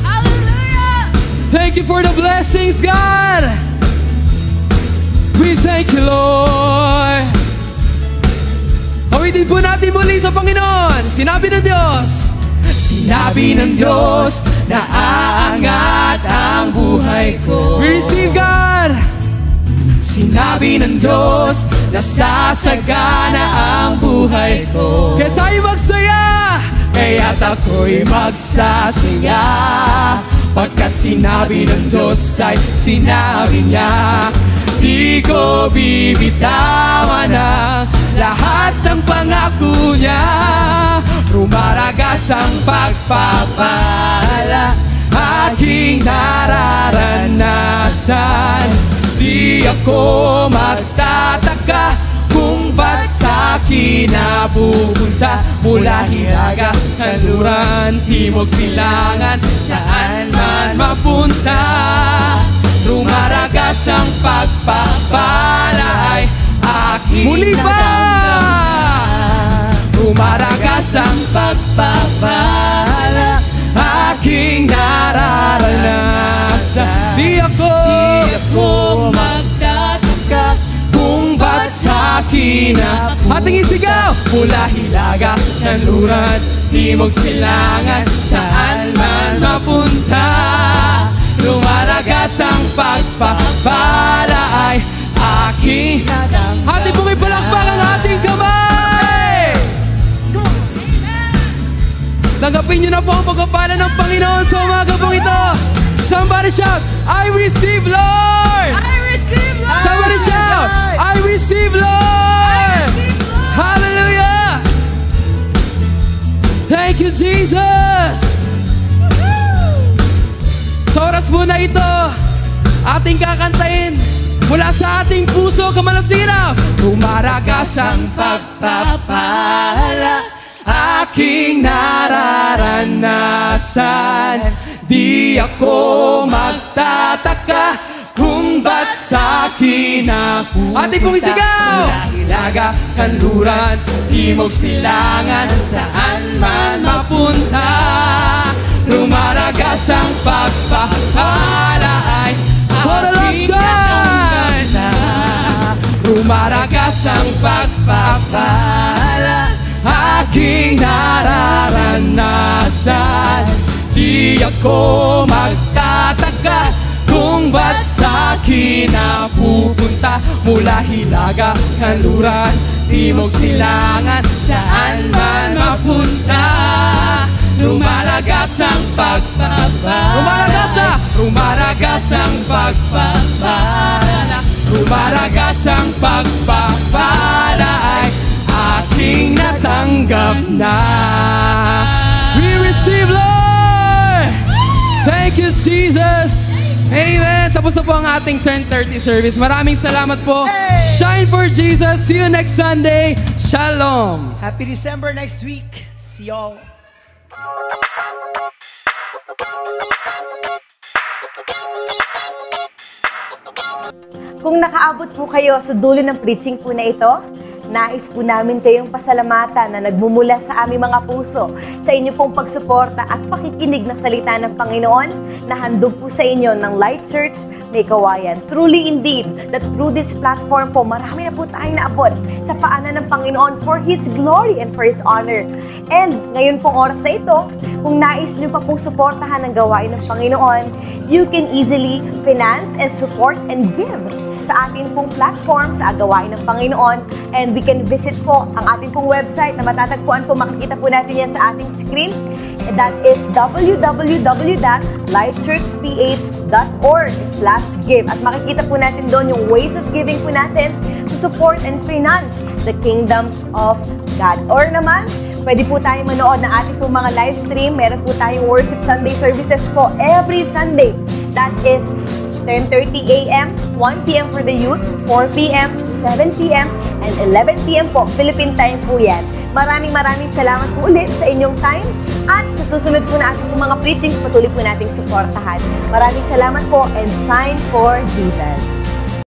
Hallelujah! Thank you for the blessings, God! We thank you, Lord! Hawitin po natin muli sa Panginoon. Sinabi ng Diyos, sinabi ng Diyos na aangat ang buhay ko. We receive, God! Sinabi ng Diyos, nasasagana ang buhay ko. Kaya tayo magsaya, kaya't ako'y magsasaya. Pagkat sinabi ng Diyos ay sinabi niya, di ko bibitawan ang lahat ng pangako niya. Rumaragas ang pagpapala, aking nararanasan. Di ako magtataka kung ba't sa'kin napupunta. Mula Hilaga, Kanluran, Timog, Silangan, saan man mapunta. Rumaragas ang pagpapala ay aking muli pa! Rumaragas ang pagpapala, aking nararanasan. Di ako magtataka kung ba't sa'kin napupunta. Ating isigaw! Mula Hilaga, Kanluran, Timog, Silangan, saan man mapunta. Lumaragas ang pagpapala ay aking natanggap. Ating pong ipalakpak ang ating kamay! Tanggapin niyo na po ang pagpapala ng Panginoon sa umaga pong ito. Somebody shout, I receive, Lord! I receive, Lord! Somebody shout, I receive, Lord! Hallelujah! Thank you, Jesus! Sa oras mo na ito, ating kakantahin mula sa ating puso, Kamalasinaw. Rumaragas ang pagpapala, aking nararanasan. Di ako magtataka kung ba't sa'kin napupunta. Ating pong isigaw! Mula Hilaga, Kanluran, Timog, Silangan, saan man mapunta. Rumaragas ang pagpapala ay aking natanggap. Rumaragas ang pagpapala, aking nararanasan. Di ako magtataka kung ba't sa'kin napupunta. Mula Hilaga, Kanluran, Timog, Silangan, saan man mapunta. Lumalagas ang pagpapala, rumaragas ang pagpapala, rumaragas ang pagpapala ay aking natanggap na. We receive, Lord! Thank you, Jesus! Amen! Tapos na po ang ating 10:30 service. Maraming salamat po. Shine for Jesus. See you next Sunday. Shalom! Happy December next week. See y'all. Kung nakaabot po kayo sa dulo ng preaching po na ito, nais po namin kayong pasalamatan na nagmumula sa aming mga puso sa inyo pong pagsuporta at pakikinig ng salita ng Panginoon na handog po sa inyo ng Light Church May Kawayan. Truly indeed, that through this platform po, marami na po tayong naabot sa paanan ng Panginoon for His glory and for His honor. And ngayon pong oras na ito, kung nais nyo pa pong suportahan ang gawain ng Panginoon, you can easily finance and support and give sa ating pong platform sa Gawain ng Panginoon, and we can visit po ang ating pong website na matatagpuan po, makikita po natin yan sa ating screen. And that is www.lifechurchph.org/give, at makikita po natin doon yung ways of giving po natin to support and finance the kingdom of God. Or naman, pwede po tayong manood ng ating pong mga live stream. Meron po tayong worship Sunday services po every Sunday. That is 10:30 a.m., 1 p.m. for the youth, 4 p.m., 7 p.m., and 11 p.m. po. Philippine time po yan. Maraming salamat po ulit sa inyong time. At sa susunod po na ating mga preachings, patuloy po nating suportahan. Maraming salamat po, and shine for Jesus.